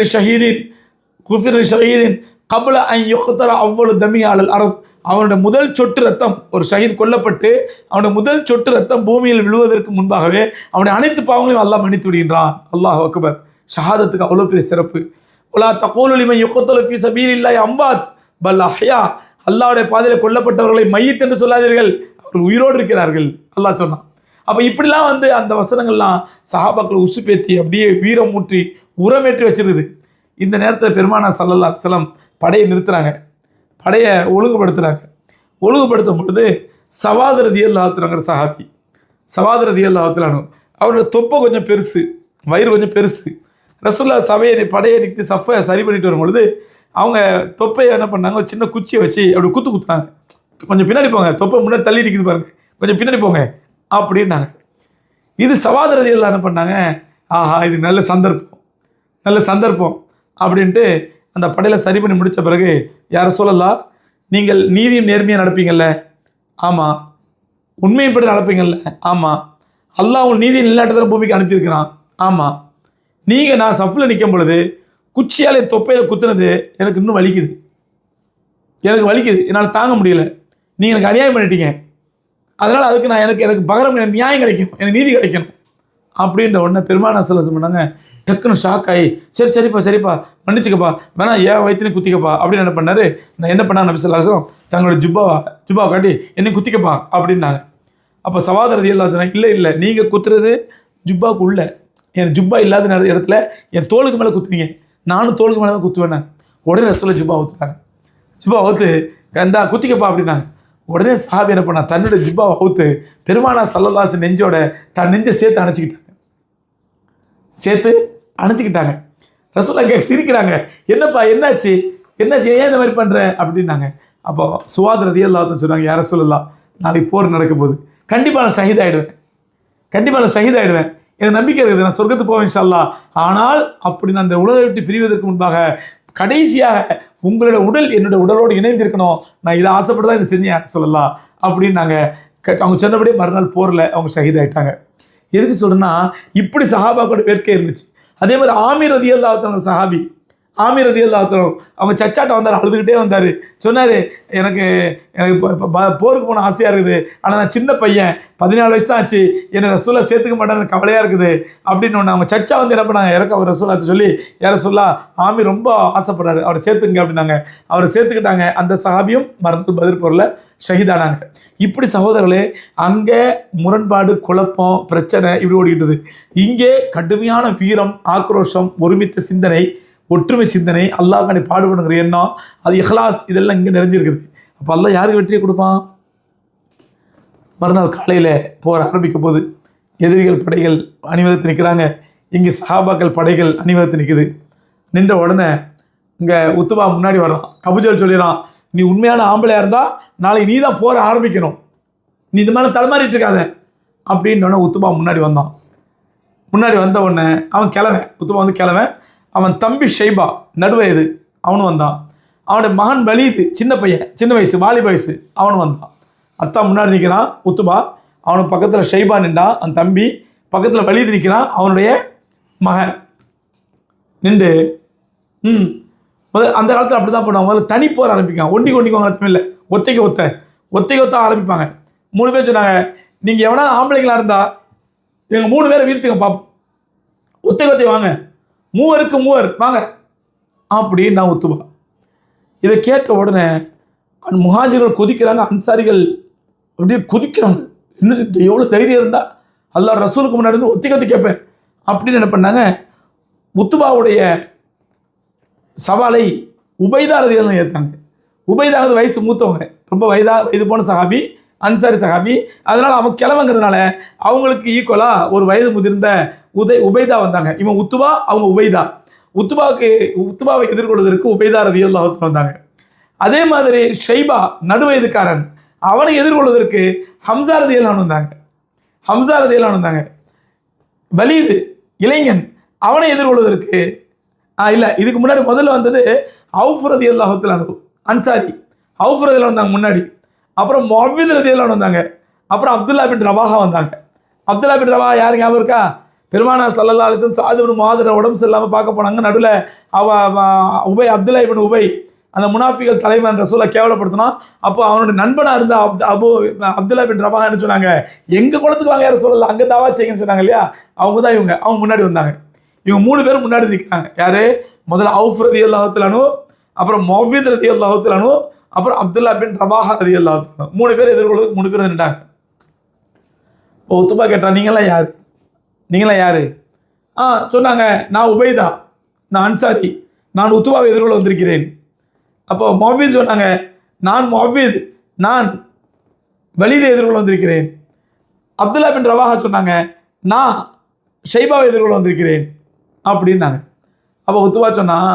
லிஷஹீதின் கப்ல அன் யுக்தர அவ்வளு தமி அலல் அர்த். அவனுடைய முதல் சொட்டு ரத்தம், ஒரு ஷஹீத் கொல்லப்பட்டு அவனுடைய முதல் சொட்டு ரத்தம் பூமியில் விழுவதற்கு முன்பாகவே அவனுடைய அனைத்து பாவங்களையும் அல்லாஹ் மன்னித்து விடுகின்றான். அல்லாஹ் அக்பர். ஷஹாதத்துக்கு அவ்வளோ பெரிய சிறப்பு. வலா தகூலு லிமன் யுக்தலு ஃபீ சபீலில்லாஹி அம்வாத் பல் அஹ்யா. அல்லாஹ்வுடைய பாதையில் கொல்லப்பட்டவர்களை மையத் என்று சொல்லாதீர்கள், அவர் உயிரோடு இருக்கிறார்கள் அல்லாஹ் சொன்னான். அப்போ இப்படிலாம் வந்து அந்த வசனங்கள்லாம் சஹாபாக்கள் உசுப்பேற்றி அப்படியே வீரமூற்றி உரமேற்றி வச்சிருக்குது. இந்த நேரத்தில் பெருமானா ஸல்லல்லாஹு அலைஹி வஸல்லம் படையை நிறுத்துகிறாங்க, படையை ஒழுங்குபடுத்தும் பொழுது சவாத் ரலியல்லாஹு தஆலாங்கிற சஹாபி, சவாத் ரலியல்லாஹு தஆலா அவரோட தொப்பை கொஞ்சம் பெருசு, வயிறு கொஞ்சம் பெருசு. ரசூலுல்லாஹ் படையை நிறுத்தி சஃபை சரி பண்ணிட்டு வரும்பொழுது அவங்க தொப்பையை என்ன பண்ணாங்க, ஒரு சின்ன குச்சியை வச்சு அப்படி குத்துனாங்க. கொஞ்சம் பின்னாடி போங்க, தொப்பை முன்னாடி தள்ளி நிற்குது பாருங்க, கொஞ்சம் பின்னாடி போங்க அப்படின்னாங்க. இது சவாத் ரலியல்லாஹு என்ன பண்ணாங்க, ஆஹா இது நல்ல சந்தர்ப்பம் அப்படின்ட்டு அந்த படையில் சரி பண்ணி முடித்த பிறகு, யார் ரசூலல்லாஹ் நீங்கள் நீதியும் நேர்மையாக நடப்பீங்கள்ல, ஆமாம், உண்மையின்படி நடப்பீங்கள்ல, ஆமாம், அல்லாஹ் உங்கள் நீதியை நிலைநாட்டத்தில் பூமிக்கு அனுப்பியிருக்கிறான், ஆமாம், நீங்கள் நான் சஃபில் நிற்கும் பொழுது குச்சியால் என் தொப்பையில் குத்துனது எனக்கு இன்னும் வலிக்குது, என்னால் தாங்க முடியல, நீங்கள் எனக்கு அநியாயம் பண்ணிட்டீங்க, அதனால் அதுக்கு நான் எனக்கு பகரம், எனக்கு நியாயம் கிடைக்கும், எனக்கு நீதி கிடைக்கணும் அப்படின்ற உடனே பெருமானா ஸல்லல்லாஹு சொன்னாங்க. டக்குன்னு ஷாக் ஆகி சரிப்பா மன்னிச்சுக்கப்பா, வேணா ஏன் வயிற்றுனே குத்திக்கப்பா அப்படின்னு என்ன பண்ணார். நான் என்ன பண்ணாங்க நபி ஸல்லல்லாஹு அலைஹி வஸல்லம் தங்களுடைய ஜுப்பாவை காட்டி என்னை குத்திக்கப்பா அப்படின்னாங்க. அப்போ சவாத் ரலியல்லாஹு சொன்னாங்க, இல்லை நீங்கள் குத்துறது ஜுப்பாவுக்கு உள்ள, என் ஜுப்பா இல்லாத இடத்துல என் தோளுக்கு மேலே குத்துனீங்க, நானும் தோளுக்கு மேலே தான் குத்துவேன். உடனே ரசூலுல்லாஹ் ஜுப்பா ஊற்றுறாங்க, ஜுப்பா ஊற்று கந்தா குத்திக்கப்பா அப்படின்னாங்க. உடனே சஹாபி என்ன பண்ணா, தன்னுடைய ஜுப்பாவை அவுத்து பெருமானா ஸல்லல்லாஹு அலைஹி நெஞ்சோட தன் நெஞ்சை சேர்த்து அணைச்சிக்கிட்டாங்க. ரசூலுல்லாஹ் சிரிக்கிறாங்க, என்னப்பா என்னாச்சு ஏன் இந்த மாதிரி பண்ணுற அப்படின்னாங்க. அப்போ சுவாத் ரலியல்லாஹு தஆலா சொன்னாங்க, யா ரசூலுல்லாஹ் நாளைக்கு போர் நடக்கும் போது கண்டிப்பாக நான் ஷஹீத் ஆகிடுவேன், எனக்கு நம்பிக்கை இருக்குது, நான் சொர்க்கத்துக்கு போவேன் இன்ஷா அல்லாஹ். ஆனால் அப்படி நான் அந்த உலகை விட்டு பிரிவதற்கு முன்பாக கடைசியாக உங்களோட உடல் என்னோடய உடலோடு இணைந்திருக்கணும், நான் இதை ஆசைப்பட்டு தான் இதை செஞ்சேன் சொல்லலாம் அப்படின்னாங்க. அவங்க சொன்னபடியே மறுநாள் போரில் அவங்க ஷஹீத் ஆகிட்டாங்க. எதுக்கு சொல்கிறேன்னா, இப்படி சஹாபாக்களோட வேட்கை இருந்துச்சு. அதே மாதிரி ஆமீர் ரலியல்லாஹு தஆலா சஹாபி, ஆமீர் ரலியல்லாஹு தஆலா அவங்க சச்சாட்ட வந்தார், அழுதுகிட்டே வந்தார். சொன்னார், எனக்கு இப்போ போருக்கு போன ஆசையாக இருக்குது, ஆனால் நான் சின்ன பையன், 14 வயசு தான் ஆச்சு, என்னை ரசூலுல்லாஹ் சேர்த்துக்க மாட்டேன்னு கவலையாக இருக்குது அப்படின்னு ஒன்று. அவங்க சச்சா வந்து என்ன பண்ணாங்க, அவர் ரசூலுல்லாஹ் சொல்லி, யா ரசூலுல்லாஹ் ஆமீர் ரொம்ப ஆசைப்படுறாரு, அவரை சேர்த்துங்க அப்படின்னாங்க. அவரை சேர்த்துக்கிட்டாங்க. அந்த சஹாபியும் மறுநாள் பத்ர் போரில் ஷஹீதானாங்க. இப்படி சகோதரர்களே, அங்கே முரண்பாடு, குழப்பம், பிரச்சனை இப்படி ஓடிக்கிட்டது. இங்கே கடுமையான வீரம், ஆக்ரோஷம், ஒருமித்த சிந்தனை, ஒற்றுமை சிந்தனை, அல்லாஹ்காண்டி பாடுபடுங்கிற எண்ணம், அது இஹ்லாஸ், இதெல்லாம் இங்கே நிறைஞ்சிருக்குது. அப்போ அல்லாஹ் யாருக்கு வெற்றியை கொடுப்பான்? மறுநாள் காலையில் போர் ஆரம்பிக்கும் போது எதிரிகள் படைகள் அணிவகுத்து நிற்கிறாங்க, இங்கே சஹாபாக்கள் படைகள் அணிவகுத்து நிற்குது. நின்ற உடனே இங்கே உத்துபா முன்னாடி வர்றான். அபூஜஹல் சொல்லிடுறான், நீ உண்மையான ஆம்பளையாக இருந்தால் நாளைக்கு நீ தான் போற ஆரம்பிக்கணும், நீ இந்த மாதிரி தலைமாறிட்டு இருக்காத அப்படின்னோடனே உத்துபா முன்னாடி வந்தான். முன்னாடி வந்த உடனே அவன் கிழவன், உத்துபா வந்து கிழவன். அவன் தம்பி ஷைபா நடுவயது அவனும் வந்தான். அவனுடைய மகன் வலீது சின்ன பையன், சின்ன வயசு வாலிப வயசு, அவனும் வந்தான். அத்தா முன்னாடி நிற்கிறான் உத்துபா, அவனுக்கு பக்கத்தில் ஷைபா நின்றான் அந்த தம்பி, பக்கத்தில் வலீது நிற்கிறான் அவனுடைய மகன் நின்று. அந்த காலத்தில் அப்படி தான் பண்ணுவாங்க. முதல்ல தனி போர் ஆரம்பிப்பாங்க, ஒண்டிக்கோங்க தமிழில் ஒத்தைக்கு ஒத்த ஆரம்பிப்பாங்க. 3 பேர் சொன்னாங்க, நீங்கள் எவனா ஆம்பளைங்களாக இருந்தால் எங்கள் 3 பேரை வீழ்த்துங்க பார்ப்போம், ஒத்தை வாங்க, 3 வாங்க அப்படின்னு நான் உத்துபா. இதை கேட்ட உடனே முஹாஜிர்கள் கொதிக்கிறாங்க, அன்சாரிகள் அப்படியே கொதிக்கிறாங்க. இன்னும் எவ்வளோ தைரியம் இருந்தால் அல்லாஹ் ரசூலுக்கு முன்னாடி வந்து ஒத்தி கேட்பேன் அப்படின்னு என்ன பண்ணாங்க, உத்துபாவுடைய சவாலை உபைதா ரலியல்லாஹு ஏற்றாங்க. உபைதா வயசு மூத்தவங்க, ரொம்ப வயது போன சஹாபி, அன்சாரி சஹாபி. அதனால் அவங்க கிளம்புங்கிறதுனால அவங்களுக்கு ஈக்குவலாக ஒரு வயது முதிர்ந்த உபைதா வந்தாங்க. இவன் உத்துபா, அவங்க உபைதா. உத்துபாவை எதிர்கொள்வதற்கு உபைதா ரலியல்லாஹு வந்தாங்க. அதே மாதிரி ஷைபா நடுவயதுக்காரன், அவனை எதிர்கொள்வதற்கு ஹம்சா ரலியல்லாஹு வந்தாங்க. வலீது இளைஞன், அவனை எதிர்கொள்வதற்கு இல்லை, இதுக்கு முன்னாடி முதல்ல வந்தது அவுஃப் ரலியல்லாஹு அன்ஹு அன்சாரி, அவுஃப் ரலியல்லாஹு வந்தாங்க முன்னாடி. அப்புறம் முஅவ்வித் ரலியல்லாஹு வந்தாங்க. அப்புறம் அப்துல்லா பின் ரவாஹா வந்தாங்க. அப்துல்லா பின் ரவாஹா யார் ஞாபகம் இருக்கா? பெருமானார் ஸல்லல்லாஹு அலைஹி வஸல்லம் சாது பின் முஆத் உடம்பு சரியில்லாமல் பார்க்க போனாங்க. நடுவில் அப்துல்லா இப்னு உபை அந்த முனாஃபிகள் தலைவன் ரசூலை கேவலப்படுத்தினா. அப்போ அவனுடைய நண்பனாக இருந்த அப்துல்லா பின் ரவாஹா என்ன சொன்னாங்க, எங்கள் குளத்துக்கு வாங்க யாரும் சொல்லலை, அங்கே தாவா செய்யுங்கன்னு சொன்னாங்க இல்லையா, அவங்க தான் இவங்க. அவங்க முன்னாடி வந்தாங்க. இவங்க 3 பேரும் முன்னாடி நிற்கிறாங்க. யார்? முதல்ல அவுஃப் ரலியல்லாஹு அன்ஹு, அப்புறம் முஅவ்வித் ரலியல்லாஹு அன்ஹு, அப்புறம் அப்துல்லா பின் ரவாஹா ரலியல்லாஹு அன்ஹு. 3 பேர் எதிர்கொள்வது 3 பேர் நின்றாங்க. இப்போ உத்துபா கேட்டான், நீங்களாம் யார்? சொன்னாங்க, நான் உபைதா, நான் அன்சாரி, நான் உத்துபாவை எதிர்கொள்ள வந்திருக்கிறேன். அப்போ முஅவ்வித் சொன்னாங்க, நான் முஅவ்வித், நான் வலீதை எதிர்கொள்ள வந்திருக்கிறேன். அப்துல்லா பின் ரவாஹா சொன்னாங்க, நான் ஷைபாவை எதிர்கொள்ள வந்திருக்கிறேன் அப்படின்னாங்க. அப்போ உத்துபா சொன்னால்,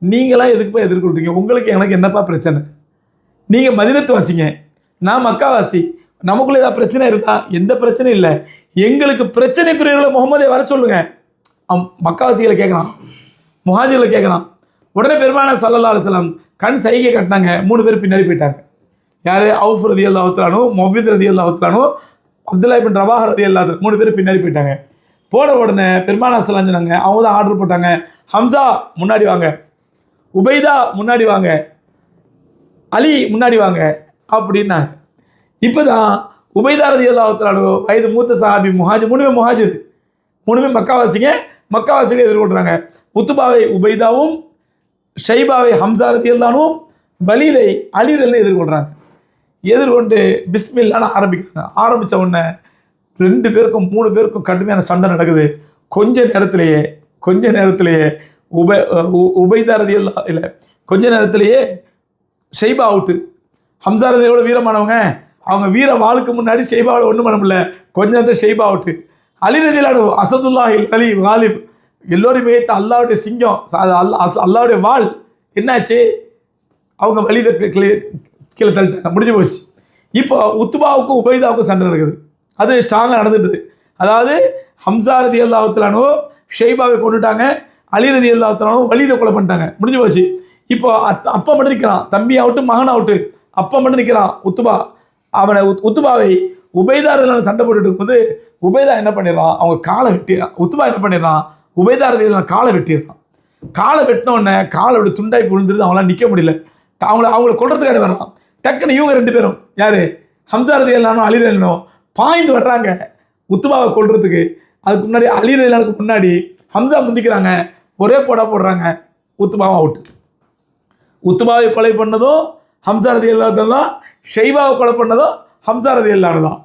நீங்களாம் எதுக்குப்பா எதிர்கொள்றீங்க, உங்களுக்கு எனக்கு என்னப்பா பிரச்சனை, நீங்கள் மதீனத்து வாசிங்க, நான் மக்காவாசி, நமக்குள்ளே ஏதாவது பிரச்சனை இருக்கா? எந்த பிரச்சனையும் இல்லை, எங்களுக்கு பிரச்சனைக்குரியவர்களை முகமதே வர சொல்லுங்க. மக்காவாசிகளை கேட்கலாம், முஹாஜிர்களை கேட்கலாம். உடனே பெருமானார் ஸல்லல்லாஹு அலைஹி வஸல்லம் கண் சைகை கட்டினாங்க. 3 பேர் பின்னாடி போயிட்டாங்க. யார்? அவுஃப் ரலியல்லாஹு அன்ஹு, முஅவ்வித் ரலியல்லாஹு அன்ஹு, அப்துல்லா பின் ரவாஹா ரலியல்லாஹு அன்ஹு. 3 பேர் பின்னாடி போயிட்டாங்க. போன உடனே பெருமானார் ஸல்லல்லாஹு அலைஹி வஸல்லம் சொன்னாங்க, அவங்க தான் ஆர்டர் போட்டாங்க, ஹம்சா முன்னாடி வாங்க, உபைதா முன்னாடி வாங்க, அலி முன்னாடி வாங்க அப்படின்னாங்க. இப்போ தான் உபைதா ரலியல்லாஹு அன்ஹு வயது மூத்த சஹாபி, முஹாஜிர், 3 பேர் முஹாஜிர், 3 பேர் மக்காவாசிகளை எதிர்கொள்கிறாங்க. உத்துபாவை உபைதாவும், ஷைபாவை ஹம்சா ரலியல்லாஹு அன்ஹு, வலீதை அலி ரலியல்லாஹு எதிர்கொள்கிறாங்க. எதிர்கொண்டு பிஸ்மில்லான்னு ஆரம்பிக்கிறாங்க. ஆரம்பித்த உடனே 2 பேருக்கும் 3 பேருக்கும் கடுமையான சண்டை நடக்குது. கொஞ்ச நேரத்திலேயே உபைதா ரலியல்லாஹு இல்லை, கொஞ்ச நேரத்திலேயே ஷைபா அவுட்டு. ஹம்சா ரலியல்லாஹு எவ்வளோ வீரமானவங்க, அவங்க வீர வாளுக்கு முன்னாடி ஷைபாவில் ஒன்றும் பண்ண முடியல. கொஞ்ச நேரத்தில் ஷைபா அவுட்டு. அலி ரலியல்லாஹு அசதுல்லாஹில் அலி வாலிப், எல்லோரும் வைத்த அல்லாவுடைய சிங்கம், அல்லாவுடைய வாள் என்னாச்சு, அவங்க வலிதை கீழே தள்ளிட்டாங்க, முடிஞ்சு போச்சு. இப்போ உத்துபாவுக்கும் உபைதாவுக்கும் சண்டை நடக்குது. அது ஸ்ட்ராங்காக நடந்துட்டுது. அதாவது ஹம்சா ரலியல்லாஹு அன்ஹு ஷைபாவை கொண்டுட்டாங்க, அலி ரலியல்லாஹு அன்ஹு வலீதை கொலை பண்ணிட்டாங்க, முடிஞ்சு போச்சு. இப்போ அப்பா மட்டும் நிற்கிறான், தம்பி அவுட்டு, மகன் அவுட்டு, அப்பா மட்டும் நிற்கிறான் உத்துபா. அவனை உத்துபாவை உபைதா ரலியல்லாஹு சண்டை போட்டுட்டு இருக்கும்போது உபைதா என்ன பண்ணிடுறான், அவங்க காலை வெட்டிடுறான். உத்துபா என்ன பண்ணிடுறான், உபைதா ரலியல்லாஹு காலை வெட்டிடுறான். காலை வெட்டினோடனே காலை அப்படி துண்டாய் விழுந்துருது, அவங்களால நிற்க முடியல. அவங்கள கொல்றதுக்காக வர்றான். டக்குன்னு இவங்க 2 பேரும், யார்? ஹம்சா ரலியல்லாஹு அலி ரலியல்லாஹு பாய்ந்து வர்றாங்க உத்துபாவை கொல்றதுக்கு. அதுக்கு முன்னாடி அலி ரலியல்லாஹுக்கு முன்னாடி ஹம்சா முந்திக்கிறாங்க, ஒரே போடுறாங்க, உத்துபாவை அவுட்டு. உத்துபாவை கொலை பண்ணதும் ஹம்சா ரலியல்லாஹு தான், ஷைபாவை கொலை பண்ணதும் ஹம்சா ரலியல்லாஹு தான்,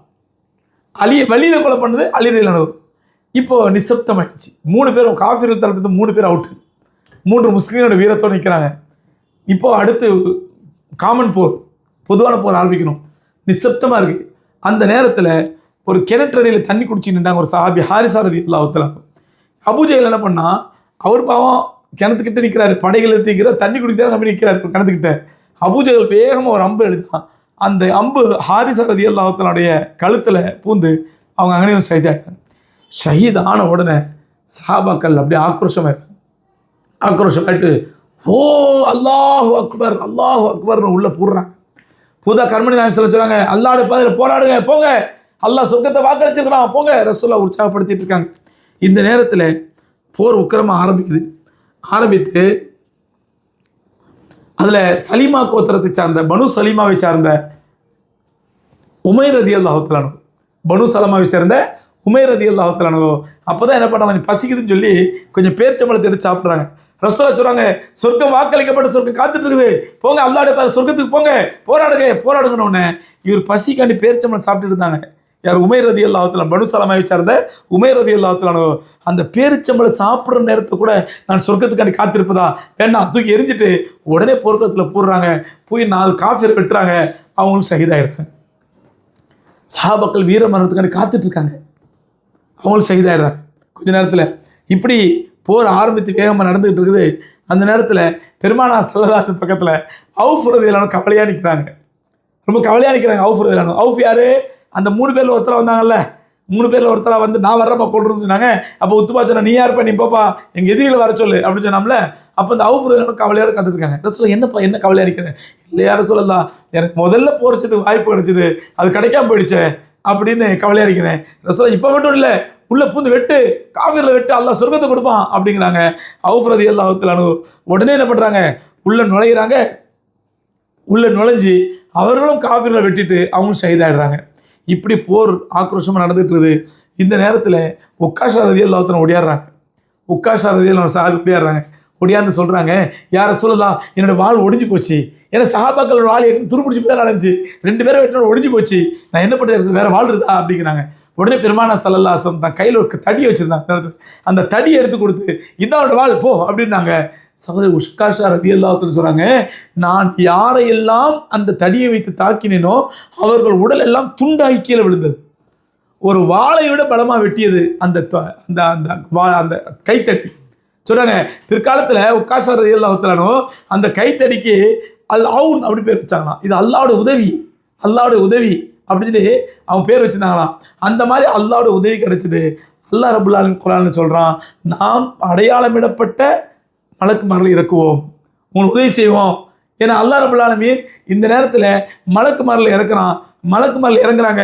வலீதை கொலை பண்ணது அலி ரலியல்லாஹு. இப்போது நிசப்தமாயிடுச்சு. 3 பேரும் காஃபிர்கள் தரப்பு 3 பேர் அவுட்டு. 3 முஸ்லீமோட வீரத்தோடு நிற்கிறாங்க. இப்போது அடுத்து காமன் போர், பொதுவான போர் ஆரம்பிக்கணும். நிசப்தமாக இருக்குது. அந்த நேரத்தில் ஒரு கிணற்றடியில் தண்ணி குடிச்சு நின்றாங்க ஒரு சஹாபி ஹாரிஸா ரலியல்லாஹு தஆலா. அபூஜஹல் என்ன பண்ணா, அவர் பாவம் கிணத்துக்கிட்ட நிற்கிறாரு, படைகள் எடுத்துக்கிற தண்ணி குடிக்கிறார், அப்படி நிற்கிறாரு கிணத்துக்கிட்ட. அபூஜஹல் வேகமாக ஒரு அம்பு எடுத்தான். அந்த அம்பு ஹாரிஸா ரலியல்லாஹு தஆலாவுடைய கழுத்தில் பூந்து அவங்க அங்கேயும் ஷஹீதாயிட்டாங்க. ஷஹீதான உடனே சஹாபாக்கள் அப்படியே ஆக்ரோஷமாயிட்டு ஓ அல்லாஹு அக்பர் அல்லாஹு அக்பர்னு உள்ளே போடுறாங்க. புதா கர்மணி நாயம் சொல்கிறாங்க, அல்லாஹ்வுடைய பாதையில் போராடுங்க, போங்க, அல்லாஹ் சொர்க்கத்தை வாக்களிச்சிருக்கிறான், போங்க, ரசூலுல்லாஹ் உற்சாகப்படுத்திட்டு இருக்காங்க. இந்த நேரத்தில் போர் உக்கிரமாக ஆரம்பித்து அதில் சலீமா கோத்திரத்தை சார்ந்த பனு சலீமாவை சார்ந்த உமைர் ரலியல்லாஹு தஆலா, பனு சலமாவை சேர்ந்த உமைர் ரலியல்லாஹு தஆலா அப்போ தான் என்ன பண்ணாங்க, பசிக்குதுன்னு சொல்லி கொஞ்சம் பேர்ச்சம்பழத்தை எடுத்து சாப்பிட்றாங்க. ரசூலுல்லாஹ் சொல்கிறாங்க, சொர்க்கம் வாக்களிக்கப்பட்ட சொர்க்கம் காத்துட்டு இருக்குது, போங்க அல்லாஹ்வுடைய பாதை சொர்க்கத்துக்கு போங்க, போராடுங்கன்னு. இவர் பசிக்காண்டி பேர்ச்சம்பழம் சாப்பிட்டு இருந்தாங்க. யார்? உமைர் ரலியல்லாஹு தஆலா, பனு சலமாவை சார்ந்த உமைர் ரலியல்லாஹு தஆலா. அந்த பேரிச்சம்பழம் சாப்பிட்ற நேரத்தை கூட நான் சொர்க்கத்துக்காண்டி காத்திருப்பதா, வேண்டாம், தூக்கி எரிஞ்சிட்டு உடனே போர்க்களத்தில் போடுறாங்க. போய் 4 காஃபிரை வெட்டுறாங்க, அவங்களும் ஷஹீதாயிருக்காங்க. சஹாபாக்கள் வீர மரணத்துக்காண்டி காத்துட்டு இருக்காங்க, அவங்களும் ஷஹீதாயிடுறாங்க. கொஞ்ச நேரத்தில் இப்படி போர் ஆரம்பித்து வேகமாக நடந்துகிட்டு இருக்குது. அந்த நேரத்தில் பெருமானார் ஸல்லல்லாஹு அலைஹி பக்கத்தில் அவுஃப் ரலியல்லாஹு அன்ஹு கவலையாக நிற்கிறாங்க, ரொம்ப கவலையாக நிற்கிறாங்க. அவுஃப் ரலியல்லாஹு அன்ஹு, அவுஃப் யார்? அந்த 3 பேரில் ஒருத்தராக வந்தாங்கல்ல, 3 பேரில் ஒருத்தராக வந்து நான் வர்றப்பா கொள்றதுன்னு சொன்னாங்க. அப்போ உத்துபா சொன்னா, நீ யாருப்பா, நீ போப்பா, எங்கள் எதிரிகளை வர சொல்லு அப்படின்னு சொன்னாம்ல. அப்போ இந்த அவுஃப் ரலியல்லாஹு அன்ஹு கவலையோடு காத்துட்ருக்காங்க. ரசூலுல்லாஹ், என்னப்பா என்ன கவலையாக நிற்கிறேன்? இல்லையா ரசூலுல்லாஹ், எனக்கு முதல்ல போகிறதுக்கு வாய்ப்பு கிடைச்சிது, அது கிடைக்காம போயிடுச்சே அப்படின்னு கவலையாக இருக்கிறேன். ரசூலுல்லாஹ், இப்போ மட்டும் இல்லை, உள்ள பூந்து வெட்டு, காஃபிரில் வெட்டு, அல்லாஹ் சொர்க்கத்தை கொடுப்பான் அப்படிங்கிறாங்க. அவுஃப் ரலியல்லாஹு தஆலா உடனே என்ன பண்ணுறாங்க, உள்ள நுழைஞ்சு அவர்களும் காஃபிரில் வெட்டிட்டு அவங்களும் ஷஹீதாயிடுறாங்க. இப்படி போர் ஆக்ரோஷமாக நடந்துட்டு இருக்குது. இந்த நேரத்தில் உக்காஷா ரலியல்லாஹு தஆலா ஓடியாடுறாங்க. உக்காஷா ரலியல்லாஹு சஹாபி ஓடியாடுறாங்க. ஒடியாந்து சொல்கிறாங்க, யார் ரசூலுல்லாஹ், என்னோட வாள் ஒடிஞ்சு போச்சு, ஏன்னா சஹாபாக்களோட வாள் துருப்பிடிச்சு போய் நடந்துச்சு, 2 பேரை வெட்டினோட ஒடிஞ்சு போச்சு, நான் என்ன பண்ணுறது, வேறு வாள் இருக்குதா அப்படிங்கிறாங்க. உடனே பெருமானார் ஸல்லல்லாஹு அலைஹி வஸல்லம் தான் கையில் ஒரு தடி வச்சுருந்தாங்க. அந்த தடியை எடுத்து கொடுத்து, இதாவோட வாள் போ அப்படின்னாங்க. சகோதரி உக்காஷா ரலியல்லாஹு தஆலா சொல்கிறாங்க, நான் யாரையெல்லாம் அந்த தடியை வைத்து தாக்கினேனோ அவர்கள் உடல் எல்லாம் துண்டாகி கீழே விழுந்தது. ஒரு வாளை விட பலமாக வெட்டியது அந்த கைத்தடி. சொல்கிறாங்க, பிற்காலத்தில் உக்காஷா ரலியல்லாஹு தஆலா அந்த கைத்தடிக்கு அல் அவுன் அப்படி பேர் வச்சாங்களாம். இது அல்லாஹ்வுடைய உதவி அப்படின்னு சொல்லி அவங்க பேர் வச்சுருந்தாங்களாம். அந்த மாதிரி அல்லாஹ்வுடைய உதவி கிடைச்சிது. அல்லாஹ் ரப்புல் ஆலமீன் குர்ஆனில் சொல்கிறான், நாம் அடையாளமிடப்பட்ட மலக்குமார்களை இறக்குவோம், உங்களுக்கு உதவி செய்வோம். ஏன்னா அல்லாஹ் ரப்புல் ஆலமீன் இந்த நேரத்தில் மலக்குமார்களை இறங்குறாங்க.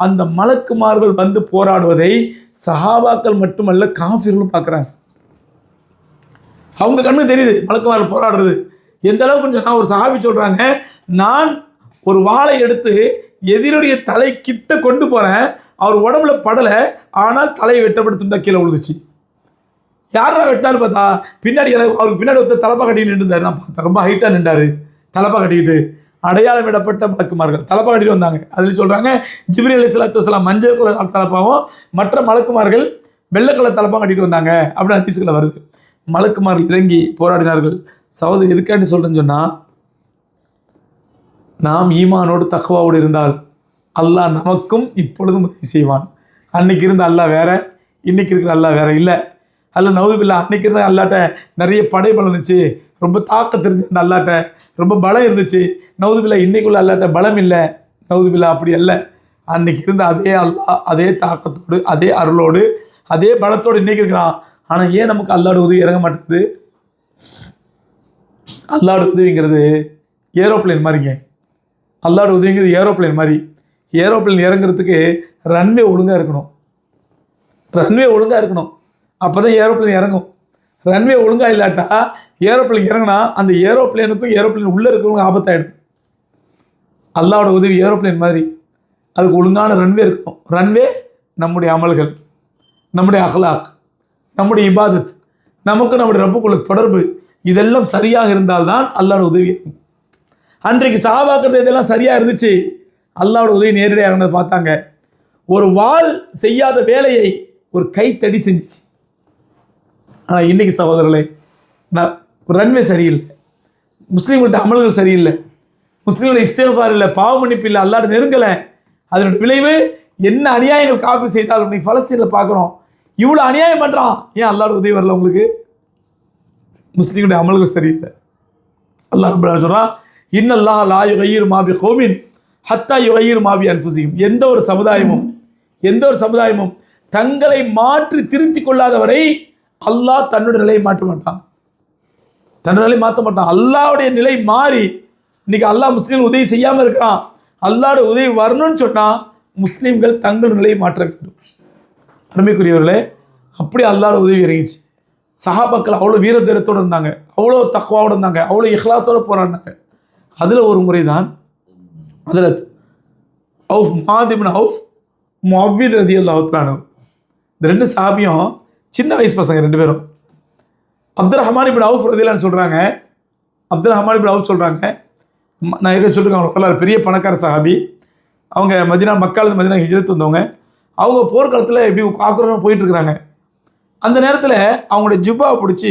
அந்த மலக்குமார்கள் வந்து போராடுவதை சஹாபாக்கள் மட்டுமல்ல காஃபிர்களும் பார்க்குறாங்க. அவங்க கண்ணுக்கு தெரியுது மலக்குமார்கள் போராடுறது எந்த அளவுக்கு. சொன்னால் ஒரு சஹாபி சொல்கிறாங்க, நான் ஒரு வாளை எடுத்து எதிரியுடைய தலை கிட்ட கொண்டு போகிறேன், அவர் உடம்புல படலை, ஆனால் தலையை வெட்டப்படுத்தும் தான் கீழே விழுந்துச்சு. யாரா வெட்டான்னு பார்த்தா பின்னாடி அவருக்கு பின்னாடி ஒருத்தர் தலப்பா கட்டிட்டு நின்றுந்தார். நான் பார்த்தேன், ரொம்ப ஹைட்டாக நின்றார், தலப்பா கட்டிக்கிட்டு. அடையாளமிடப்பட்ட மலக்குமார்கள் தலப்பா கட்டிட்டு வந்தாங்க. அதில் சொல்கிறாங்க, ஜிப்ரீல் அலைஹிஸ்ஸலாத்து வஸ்ஸலாம் மஞ்சள் கலர் தலப்பாவும், மற்ற மலக்குமார்கள் வெள்ளை கலர் தலப்பாக கட்டிட்டு வந்தாங்க அப்படின்னு ஹதீஸ்களில் வருது. மலக்குமார்கள் இறங்கி போராடினார்கள். சகோதரி எதுக்காண்டி சொல்கிறேன்னு சொன்னால், நாம் ஈமானோடு தக்வாவோடு இருந்தால் அல்லாஹ் நமக்கும் இப்பொழுதும் உதவி செய்வான். அன்னைக்கு இருந்த அல்லாஹ் வேற, இன்னைக்கு இருக்கிற அல்லாஹ் வேற இல்லை. அல்ல நவுதுபில்லா, அன்னைக்கு இருந்த அல்லாட்ட நிறைய படை பலம் இருந்துச்சு, ரொம்ப தாக்க தெரிஞ்சு அந்த அல்லாட்ட ரொம்ப பலம் இருந்துச்சு. நவுதுபில்லா, இன்னைக்குள்ள அல்லாட்ட பலம் இல்லை. நவுதுபில்லா அப்படி அல்ல. அன்னைக்கு இருந்த அதே அல்லாஹ் அதே தாக்கத்தோடு அதே அருளோடு அதே பலத்தோடு இன்னைக்கு இருக்கிறான். ஆனால் ஏன் நமக்கு அல்லாஹ்வுடைய உதவி இறங்க மாட்டேங்குது? அல்லாஹ்வுடைய உதவிங்கிறது ஏரோப்ளேன் மாதிரிங்க. அல்லாஹ்வுடைய உதவிங்கிறது ஏரோப்ளேன் மாதிரி. ஏரோப்ளேன் இறங்குறதுக்கு ரன்வே ஒழுங்காக இருக்கணும். அப்போ தான் ஏரோப்ளேன் இறங்கும். ரன்வே ஒழுங்காக இல்லாட்டா ஏரோப்ளேன் இறங்கினா அந்த ஏரோப்ளேனுக்கும் ஏரோப்ளேன் உள்ளே இருக்கிறவங்க ஆபத்தாயிடும். அல்லாஹ்வோட உதவி ஏரோப்ளேன் மாதிரி, அதுக்கு ஒழுங்கான ரன்வே இருக்கணும். ரன்வே நம்முடைய அமல்கள், நம்முடைய அஹ்லாக், நம்முடைய இபாதத், நமக்கு நம்முடைய ரப்புக்குள்ள தொடர்பு, இதெல்லாம் சரியாக இருந்தால்தான் அல்லாஹ்வோட உதவி இருக்கும். அன்றைக்கு சஹாபாக்கள் இதெல்லாம் சரியாக இருந்துச்சு, அல்லாஹ்வோட உதவி நேரடியாக இறங்கினதை பார்த்தாங்க. ஒரு வாள் செய்யாத வேலையை ஒரு கைத்தடி செஞ்சிச்சு. ஆனால் இன்றைக்கி சகோதரர்களே, நான் ரன்வே சரியில்லை, முஸ்லீம்கிட்ட அமல்கள் சரியில்லை, முஸ்லீம்கள இஸ்திக்ஃபார் இல்லை, பாவ மன்னிப்பு இல்லை, அல்லாஹ்ட்ட நெருங்கலை. அதனுடைய விளைவு என்ன அநியாயங்கள் காஃபிர் செய்தாலும் நீ பலஸ்தீனில் பார்க்குறோம், இவ்வளோ அநியாயம் பண்ணுறான், ஏன் அல்லாஹ்வுடைய உதவி வரல உங்களுக்கு? முஸ்லீமுடைய அமல்கள் சரியில்லை. அல்லாஹ் ரப்பல் ஆலமீன் சொல்றான், இன்னல்லாஹ லா யுகையிரு மா பி கௌமின் ஹத்தா யுகையிரு மா பி அன்ஃபுஸிஹிம். எந்த ஒரு சமுதாயமும் தங்களை மாற்றி திருத்திக் கொள்ளாதவரை அல்லாஹ் தன்னுடைய நிலையை மாற்ற மாட்டான். அல்லாஹ்வுடைய நிலை மாறி இன்னைக்கு அல்லாஹ் முஸ்லீம் உதவி செய்யாமல் இருக்கான். அல்லாஹ்வுடைய உதவி வரணும்னு சொன்னால் முஸ்லீம்கள் தங்கள் நிலையை மாற்ற வேண்டும். அருமைக்குரியவர்களே, அப்படி அல்லாஹ்வுடைய உதவி இறங்கிச்சு. சஹாபாக்கள் அவ்வளோ வீரதீரத்தோடு இருந்தாங்க, அவ்வளோ தக்வாவோடு இருந்தாங்க, அவ்வளோ இஹ்லாஸோடு போராடினாங்க. அதில் ஒரு முறை தான் ஹஜ்ரத் அவுஃப் முஆத் இப்னு அவுஃப் முஅவ்வித் ரலியல்லாஹு தஆலா, இந்த ரெண்டு சஹாபியும் சின்ன வயசு பசங்க ரெண்டு பேரும். அப்துல் ரஹ்மான் இப்னு அவுஃப் ரலியல்லாஹு சொல்கிறாங்க, நான் எங்கே சொல்லியிருக்காங்க, பெரிய பணக்கார சஹாபி. அவங்க மக்காலேருந்து மதீனா ஹிஜ்ரத் வந்தவங்க. அவங்க போர்க்காலத்தில் எப்படி ஆக்ரோஷமாக போயிட்டுருக்குறாங்க. அந்த நேரத்தில் அவங்களுடைய ஜுப்பாவை பிடிச்சி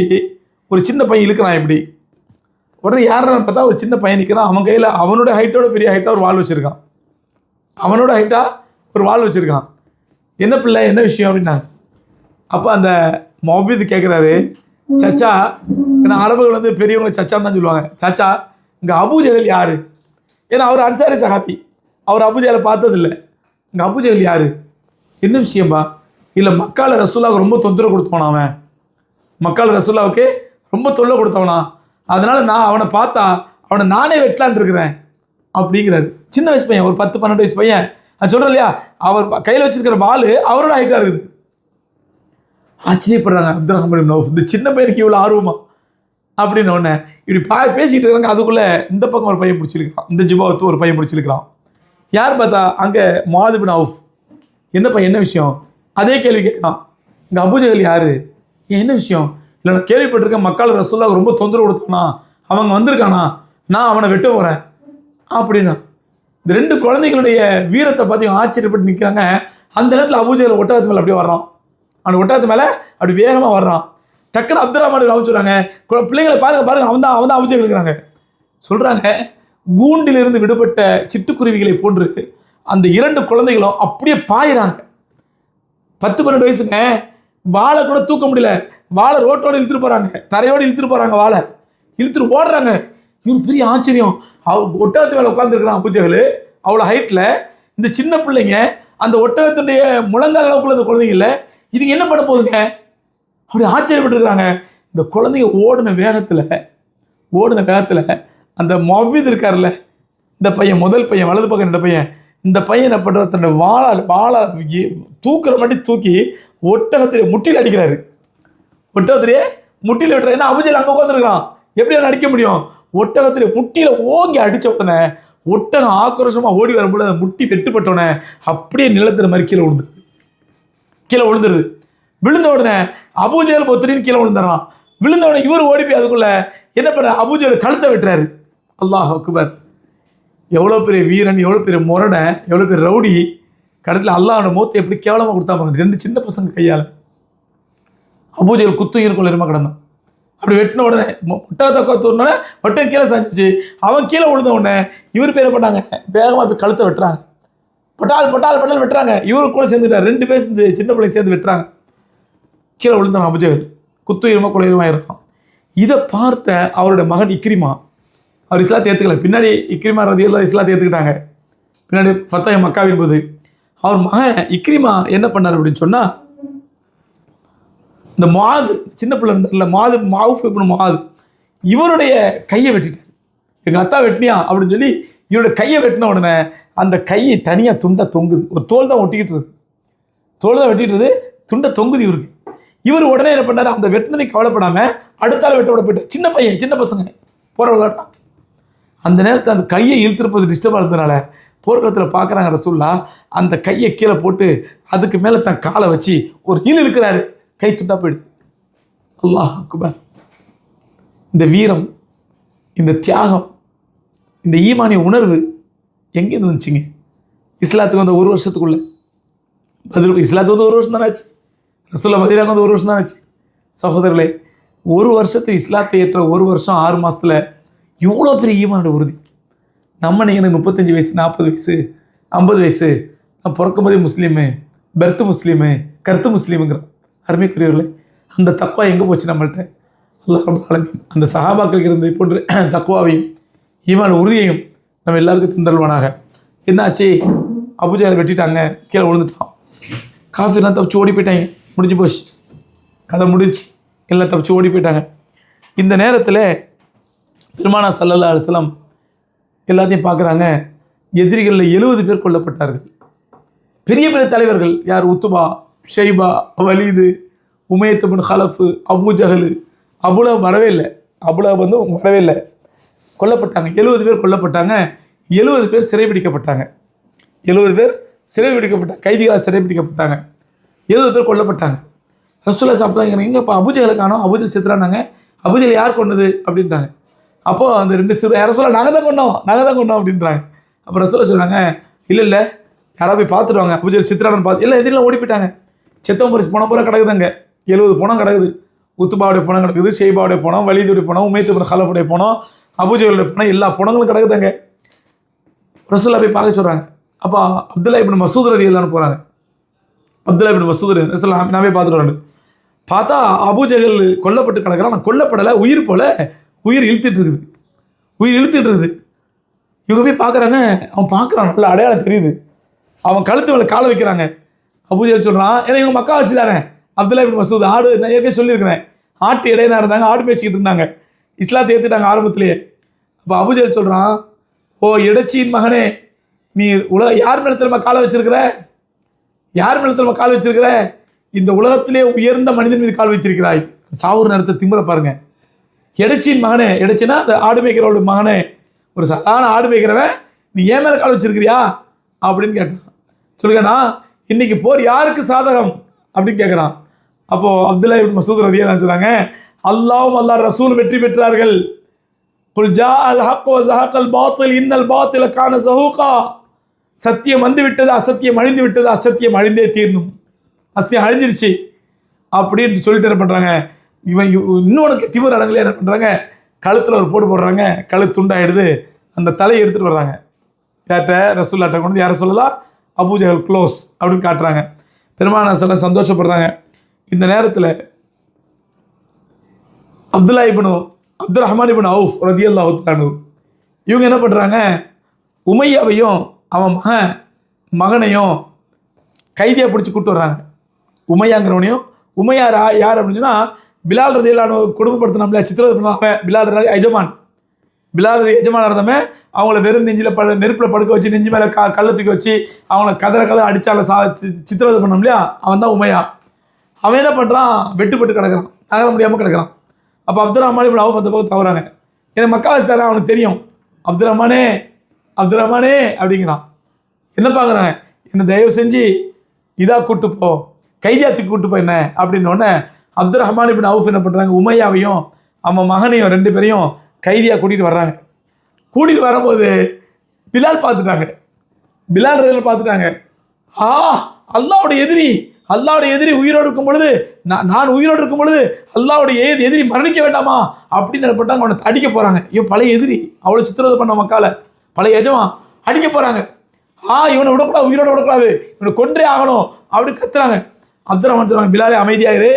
ஒரு சின்ன பையன் இழுக்கிறான். இப்படி உடனே யாருன்னு பார்த்தா ஒரு சின்ன பையன் நிற்கிறான். அவன் கையில் அவனோட ஹைட்டோட பெரிய ஹைட்டாக ஒரு வாள் வச்சுருக்கான். என்ன பிள்ளை, என்ன விஷயம் அப்படின்னாங்க. அப்போ அந்த முஅவ்வித் கேட்குறாரு, சச்சா, ஏன்னா அரபுகள் வந்து பெரியவங்களை சச்சான்னு தான் சொல்லுவாங்க. சச்சா, இங்கே அபூஜஹல் யார்? ஏன்னா அவர் அன்சாரி சஹாபி, அவர் அபூஜஹலை பார்த்ததில்லை. இங்கே அபூஜஹல் யார்? என்ன விஷயம்பா? இல்லை, மக்கால ரசூலுல்லாஹ்வுக்கு ரொம்ப தொந்தரவு கொடுத்தவனா, அதனால் நான் அவனை பார்த்தா அவனை நானே வெட்டலான் இருக்கிறேன் அப்படிங்கிறாரு. சின்ன வயசு பையன், ஒரு 10-12 வயசு பையன். நான் சொல்கிறேன் இல்லையா, அவர் கையில் வச்சிருக்கிற வாள் அவரோட ஹைட்டாக இருக்குது. ஆச்சரியப்படுறாங்க அப்துல் ரஹ்மான் இப்னு அவுஃப், இந்த சின்ன பையனுக்கு இவ்வளோ ஆர்வமா அப்படின்னு. ஒன்று இப்படி பேசிக்கிட்டு இருக்காங்க. அதுக்குள்ளே இந்த பக்கம் ஒரு பையன் பிடிச்சிருக்கான், இந்த ஜிபாவத்து ஒரு பையன் பிடிச்சிருக்கிறான். யார் பார்த்தா அங்கே முஆத் இப்னு அவுஃப். என்னப்பா, என்ன விஷயம்? அதே கேள்வி கேட்குறான். இங்கே அபூஜஹல் யார்? என்ன விஷயம்? இல்லை, நான் கேள்விப்பட்டிருக்கேன், மக்கள் ரசூலுல்லாஹ் ரொம்ப தொந்தரவு கொடுத்தானா, அவங்க வந்திருக்கானா, நான் அவனை வெட்ட போகிறேன் அப்படின்னா. இந்த ரெண்டு குழந்தைகளுடைய வீரத்தை பார்த்து ஆச்சரியப்பட்டு நிற்கிறாங்க. அந்த நேரத்தில் அபூஜஹல் ஒட்டகத்து மேலே அப்படியே வர்றான். அந்த ஒட்டகத்து மேலே அப்படி வேகமாக வர்றான். டக்குன்னு அப்துல் ரஹ்மான் இப்னு அவுஃப் சொல்கிறாங்க, பிள்ளைங்களை பாருங்க, அவன் தான் அபூஜஹல் இருக்கிறாங்க. சொல்கிறாங்க, கூண்டிலிருந்து விடுபட்ட சிட்டுக்குருவிகளை போன்று அந்த 2 குழந்தைகளும் அப்படியே பாயிறாங்க. 10-12 வயசுங்க, வாழை கூட தூக்க முடியல. வாழை ரோட்டோடு இழுத்துட்டு போகிறாங்க, தரையோடு இழுத்துட்டு போகிறாங்க, வாழை இழுத்துட்டு ஓடுறாங்க. இவரு பெரிய ஆச்சரியம். ஒட்டகத்து மேலே உட்காந்துருக்கிறான் அபூஜஹல், அவ்வளோ ஹைட்டில். இந்த சின்ன பிள்ளைங்க அந்த ஒட்டகத்துடைய முழங்கால் அளவுக்குள்ள அந்த குழந்தைங்க இல்லை, இதுங்க என்ன பண்ண போகுதுங்க அப்படி ஆச்சரியப்பட்டுருக்குறாங்க. இந்த குழந்தைங்க ஓடின வேகத்தில் அந்த முஅவ்வித் இருக்கார்ல, இந்த பையன், முதல் பையன், வலது பக்கம் 2 பையன், இந்த பையன் என்ன பண்ணுற, தன்னுடைய வாழை தூக்குற மாதிரி தூக்கி ஒட்டகத்திலே முட்டியில் அடிக்கிறாரு. ஒட்டகத்திலே முட்டியில் விட்டுறாரு. ஏன்னா அபூஜஹல் அங்கே உட்காந்துருக்கிறான், எப்படி அவனை அடிக்க முடியும்? ஒட்டகத்திலே முட்டியில் ஓங்கி அடித்த உடனே ஒட்டகம் ஆக்ரோஷமாக ஓடி வரும்போது அந்த முட்டி வெட்டுப்பட்டோடனே அப்படியே நிலத்தில் மாதிரி கீழே விழுந்துருது. விழுந்த உடனே அபூஜஹல் பொத்துறின்னு கீழே விழுந்துடுறான். விழுந்த உடனே இவர் ஓடி போய் அதுக்குள்ளே என்ன பண்ண, அபூஜஹல் கழுத்தை வெட்டுறாரு. அல்லாஹ் அக்பர்! எவ்வளோ பெரிய வீரன், எவ்வளோ பெரிய முரடன், எவ்வளோ பெரிய ரவுடி! கடைசியில் அல்லாஹ்வோட மௌத்தை எப்படி கேவலமாக கொடுத்தா பாருங்க. 2 சின்ன பசங்க கையால் அபூஜஹல் குத்துயிருக்குள்ள இருமா கிடந்தான். அப்படி வெட்டின உடனே ஒட்டகத்தை தூர்னோடனே ஒட்டகம் கீழே சாஞ்சிச்சு. அவன் கீழே விழுந்த உடனே இவர் பேர் பண்ணாங்க, வேகமாக போய் கழுத்தை வெட்டுறாங்க. பட்டால் வெட்டுறாங்க. இவரு கூட சேர்ந்துட்டார். 2 பேர் சேர்ந்து, சின்ன பிள்ளை சேர்ந்து வெட்டுறாங்க. கீழே விழுந்தான் அபூஜஹல், குத்துயிருமா குலையுமாயிருக்கான். இதை பார்த்த அவருடைய மகன் இக்ரிமா, அவர் இஸ்லாத்தை ஏற்றுக்கல. பின்னாடி இக்ரிமா ரலியல்லாஹு இஸ்லாத்தை ஏற்றுக்கிட்டாங்க. பின்னாடி ஃபத்தஹ் மக்காவின் போது அவர் மகன் இக்ரிமா என்ன பண்ணார் அப்படின்னு சொன்னால், இந்த முஆத் சின்ன பிள்ளை இருந்தார்ல, அவுஃப் இப்னு முஆத், இவருடைய கையை வெட்டிட்டார். எங்கள் அத்தா வெட்டினியா அப்படின்னு சொல்லி இவருடைய கையை வெட்டின உடனே அந்த கையை தனியாக துண்டை தொங்குது. ஒரு தோல் தான் வெட்டிக்கிட்டு துண்டை தொங்குது இவருக்கு. இவர் உடனே என்ன பண்ணார், அந்த வெட்டினதை கவலைப்படாமல் அடுத்தால வெட்ட விட போயிட்டார். சின்ன பசங்க போகிற விளையாடுறான். அந்த நேரத்தில் அந்த கையை இழுத்துருப்பது டிஸ்டர்பாக இருந்ததுனால போர்க்களத்தில் பார்க்குறாங்க ரசூலுல்லாஹ், அந்த கையை கீழே போட்டு அதுக்கு மேலே தன் காலை வச்சு ஒரு இழுக்கிறாரு. கை துண்டா போயிடுது. அல்லாஹ் அக்பர்! இந்த வீரம், இந்த தியாகம், இந்த ஈமானிய உணர்வு எங்கேருந்து வந்துச்சுங்க? இஸ்லாத்துக்கு வந்து 1 வருஷத்துக்குள்ளே, இஸ்லாத்துக்கு வந்து 1 வருஷம் தானே ஆச்சு. ரசூலுல்லாஹ் மதீனாவுக்கு வந்து 1 வருஷம் தான் ஆச்சு. சகோதரர்களே, 1 வருஷத்து இஸ்லாத்தை ஏற்ற 1 வருஷம் 6 மாதத்தில் இவ்வளோ பெரிய ஈமானோட உறுதி. நம்ம நீங்கள் 35 வயசு 40 வயசு 50 வயசு, நான் பிறக்கும்போதே முஸ்லீமு, பெர்த்து முஸ்லீமு, கருத்து முஸ்லீமுங்கிறோம். அருமைக்குரியவர்களே, அந்த தக்குவா எங்கே போச்சு நம்மள்கிட்ட? அல்லாஹ் ரப்பல் ஆலமீன் அந்த சஹாபாக்களுக்கு இருந்த போன்று தக்குவாவையும் ஈமான் உறுதியையும் நம்ம எல்லாருக்கும் தந்தல்வானாக. என்னாச்சு? அபூஜஹலை வெட்டிட்டாங்க, கீழே விழுந்துட்டான். காஃபிர்லாம் தப்பிச்சு ஓடி போயிட்டாங்க. முடிஞ்சு போச்சு, கதை முடிச்சு, எல்லாம் தப்பிச்சு ஓடி போயிட்டாங்க. இந்த நேரத்தில் பெருமானார் ஸல்லல்லாஹு அலைஹி வஸல்லம் எல்லாத்தையும் பார்க்குறாங்க. எதிரிகளில் 70 பேர் கொல்லப்பட்டார்கள். பெரிய பெரிய தலைவர்கள் யார்? உத்துபா, ஷைபா, வலீது, உமையத் இப்னு ஹலஃப், அபூஜஹல், அபூலஹப் வரவே இல்லை. அபூலஹப் வந்து வரவே இல்லை, கொல்லப்பட்டாங்க. 70 பேர் கொல்லப்பட்டாங்க. 70 பேர் சிறைபிடிக்கப்பட்டாங்க. 70 பேர் சிறைபிடிக்கப்பட்டாங்க, கைதிகளாக சிறைபிடிக்கப்பட்டாங்க. 70 பேர் கொல்லப்பட்டாங்க. ரசூலுல்லாஹ் சாப்பிட்டாங்க. எங்கே இப்போ அபூஜஹலை காணோம்? அபூஜஹல் செத்துறானாங்க. அபூஜஹல் யார் கொண்டது அப்படின்றாங்க. அப்போது அந்த 2 சிறு ரசூலுல்லாஹ் நாங்கள் தான் கொண்டோம் அப்படின்றாங்க. அப்போ ரசூலுல்லாஹ் சொல்கிறாங்க, இல்லை யாராவது போய் பார்த்துடுவாங்க, அபூஜஹல் சித்ரானு பார்த்து. எல்லாம் எதிரில் ஓடி போயிட்டாங்க. செத்தவன் பரிசு பணம் பூரா கிடக்குதுங்க. 70 பணம் கிடக்குது. உத்துபாவுடைய பணம் கிடக்குது, ஷெய்பாவுடைய பணம், வலீதுடைய பணம், உமையத் இப்னு ஹலஃபுடைய பணம், அபூஜஹலுடைய பணம், எல்லா பணங்களும் கிடக்குதுங்க. ரசூலுல்லாஹ் போய் பார்க்க சொல்கிறாங்க. அப்போ அப்துல்லா இப்னு மசூத் ரலியல்லாஹு போகிறாங்க. அப்துல்லா இப்னு மசூத் ரலியல்லாஹு நான் போய் பார்த்துட்டு வரேன். பார்த்தா அபூஜஹல் கொல்லப்பட்டு கிடக்கிறான். நான் கொல்லப்படலை, உயிர் போல் உயிர் இழுத்துட்டு இருக்குது. இவங்க போய் பார்க்குறாங்க. அவன் பார்க்குறான், நல்ல அடையாளம் தெரியுது. அவன் கழுத்து மேலே காலை வைக்கிறாங்க. அபூஜஹல் சொல்கிறான், ஏன்னா இவங்க மக்காவாசி தானே. அப்துல்லா இப்னு மசூத் ஆடு, நான் ஏற்கனவே சொல்லியிருக்கிறேன், ஆட்டு இடையினா இருந்தாங்க, ஆடு மேய்ச்சிக்கிட்டு இருந்தாங்க. இஸ்லாத்தை ஏற்றுட்டாங்க ஆரம்பத்திலேயே. அப்போ அபூஜஹல் சொல்கிறான், ஓ இடைச்சியின் மகனே, நீ யார் மேலே திரும்ப காலை வச்சிருக்கிற? இந்த உலகத்திலே உயர்ந்த மனிதன் மீது கால் வைத்திருக்கிறாய். சாவுர் நேரத்தை திமிர பாருங்க. இடைச்சியின் மகனே, இடைச்சின்னா அந்த ஆடு மேய்க்கிறவளோட மகனே, ஒரு சாதாரண ஆடு மேய்க்கிறவன், நீ ஏன் மேலே கால் வச்சிருக்கிறியா அப்படின்னு கேட்டான். சொல்லுங்கண்ணா, இன்னைக்கு போர் யாருக்கு சாதகம் அப்படின்னு கேட்குறான். அப்போது அப்துல்லா இப்னு மசூத் ரலியல்லாஹு சொல்கிறாங்க, அல்லாஹ்வும் அல்லாஹ் ரசூல் வெற்றி பெற்றார்கள். குல் ஜா அல் ஹக் வ ஸஹகல் பாத்தில் இன்னல் பாத்தில கான ஸஹூகா. சத்தியம் வந்து விட்டது, அசத்தியம் அழிந்து விட்டது, அசத்தியம் அழிந்தே தீர்ணும், அசத்தியம் அழிஞ்சிருச்சு அப்படின்னு சொல்லிட்டு என்ன பண்ணுறாங்க, இவன் இன்னொன்று திமிர் அடங்கலே என்ன பண்ணுறாங்க, கழுத்தில் ஒரு போடுறாங்க. கழுத்து துண்டாயிடுது. அந்த தலையை எடுத்துகிட்டு வர்றாங்க. யார்கிட்ட? ரசூலுல்லாஹ்ட்ட கொண்டு வந்து யாரை சொல்லதா? அபூஜஹல் க்ளோஸ் அப்படின்னு காட்டுறாங்க. பெருமானார் ஸல்லல்லாஹு அலைஹி வஸல்லம் சந்தோஷப்படுறாங்க. இந்த நேரத்தில் அப்துல் ரஹ்மான் இப்னு அவுஃப் ரலியல்லாஹு தஆலா இவங்க என்ன பண்ணுறாங்க, உமையாவையும் அவன் மகனையும் கைதியாக பிடிச்சி கூப்பிட்டு வர்றாங்க. உமையாங்கிறவனையும், உமையா யார் அப்படின்னு சொன்னால் பிலால் ரலியல்லாஹு குடும்பப்படுத்தினோம்ல, சித்திரவதை பண்ணாங்க. பிலால் எஜமான் இருந்தமே அவங்கள வெறும் நெருப்பில் படுக்க வச்சு, நெஞ்சு மேலே கல்லை தூக்கி வச்சு அவங்கள கதற அடித்தால சித்திரவதை பண்ணோம் இல்லையா, அவன் தான் உமையா. அவன் என்ன பண்ணுறான், வெட்டுப்பட்டு கிடக்கிறான், நகர முடியாமல் கிடக்கிறான். அப்போ அப்துல் ரஹ்மான் இப்னு அவுஃப் அந்த பக்கம் தவறாங்க. ஏன்னா மக்காவாசி தானே, அவனுக்கு தெரியும். அப்துல் ரஹ்மானே அப்படிங்கிறான். என்ன பார்க்குறாங்க, என்ன தயவு செஞ்சு இதாக கூட்டு போ, கைதியாத்துக்கு கூட்டு போ என்ன அப்படின்னோடனே அப்துல் ரஹ்மான் இப்னு அவுஃப் என்ன பண்ணுறாங்க, உமையாவையும் அவன் மகனையும் 2 பேரையும் கைதியாக கூட்டிகிட்டு வர்றாங்க. கூட்டிகிட்டு வரும்போது பிலால் பார்த்துட்டாங்க. அல்லாஹ்வுடைய எதிரி உயிரோடு இருக்கும் பொழுது, நான் உயிரோடு இருக்கும் பொழுது அல்லாஹ்வுடைய எதிரி மரணிக்க வேண்டாமா அப்படின்னு என்ன பண்ணுறாங்க, அவனை அடிக்க போகிறாங்க. இவன் பழைய எதிரி, அவ்வளோ சித்திரவதை பண்ண மக்களை, பழைய எஜமான் அடிக்க போகிறாங்க. இவனை விடக்கூடாது, உயிரோடு விடக்கூடாது, இவனை கொன்றே ஆகணும் அப்படின்னு கத்துறாங்க. அப்துல் ரஹ்மான் சொல்கிறாங்க, பிலாலே அமைதியாயிரு,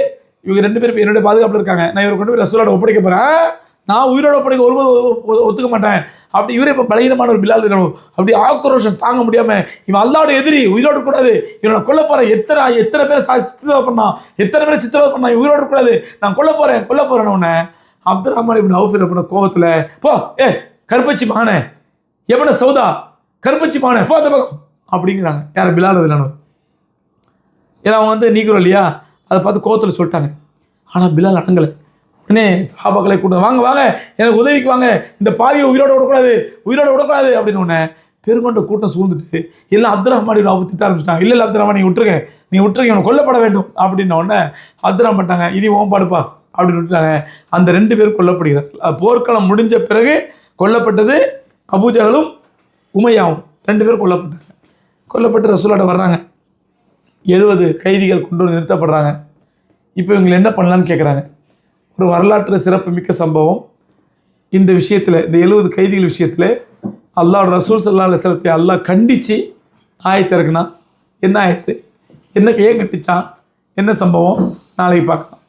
இவங்க 2 பேரும் என்னுடைய பாதுகாப்பில் இருக்காங்க, நான் இவரை கொண்டு போய் ரசூலோட ஒப்படைக்க போகிறேன், நான் உயிரோட ஒப்படைக்க ஒத்துக்க மாட்டேன் அப்படி. இவரே இப்போ பலகீனமான ஒரு பிலால் இருக்கணும். அப்படி ஆக்ரோஷம் தாங்க முடியாமல், இவன் அல்லாஹ்வுடைய எதிரி, உயிரோடு கூடாது, இவனை கொல்ல போகிறேன், எத்தனை பேரை சித்திரவதை பண்ணான், உயிரோடு இருக்கக்கூடாது, நான் கொல்ல போகிறேன் உன்னை. அப்துல் ரஹ்மான் இப்னு அவுஃப் என்ன பண்ண கோவத்தில், போ கருப்பச்சி மகனே, எவன சௌதா கருப்பச்சி மகனே போ அந்த பக்கம் அப்படிங்கிறாங்க. யார்? பிலால் ரலியல்லாஹு. ஏன்னா அவங்க வந்து நீக்கிறோம் இல்லையா, அதை பார்த்து கோவத்தில் சொல்லிட்டாங்க. ஆனால் பிலால் அடங்கலை. உடனே சஹாபாக்களை கூட்ட, வாங்க எனக்கு உதவிக்கு வாங்க, இந்த பாவியை உயிரோடு விடக்கூடாது அப்படின்னு ஒன்று பெருங்கொண்ட கூட்டம் சூழ்ந்துட்டு எல்லாம் அப்துல் ரஹ்மான் இப்னு அவுஃப் திட்ட ஆரம்பிச்சிட்டாங்க. இல்லை அப்துல் ரஹ்மான், நீ விட்டுருங்க, இவனை கொல்லப்பட வேண்டும் அப்படின்ன உடனே அப்துல் ரஹ்மான் பண்ணிட்டாங்க, இது ஓம்பாடுப்பா அப்படின்னு விட்டுட்டாங்க. அந்த 2 பேரும் கொல்லப்படுகிறார்கள். போர்க்களம் முடிஞ்ச பிறகு கொல்லப்பட்டது அபூஜஹலும் உமையாவும், 2 பேரும் கொல்லப்பட்டு ரசூலுல்லாஹ்ட்ட வர்றாங்க. 70 கைதிகள் கொண்டு வந்து நிறுத்தப்படுறாங்க. இப்போ இவங்களை என்ன பண்ணலான்னு கேட்குறாங்க. ஒரு வரலாற்று சிறப்பு மிக்க சம்பவம் இந்த விஷயத்தில், இந்த 70 கைதிகள் விஷயத்தில் அல்லாஹ் ரசூல் ஸல்லல்லாஹு அலைஹி வஸல்லத்தை அல்லாஹ் கண்டித்து ஆயத்து இருக்குன்னா என்ன ஆயத்து, என்ன ஏன் கட்டிச்சான், என்ன சம்பவம் நாளைக்கு பார்க்கலாம்.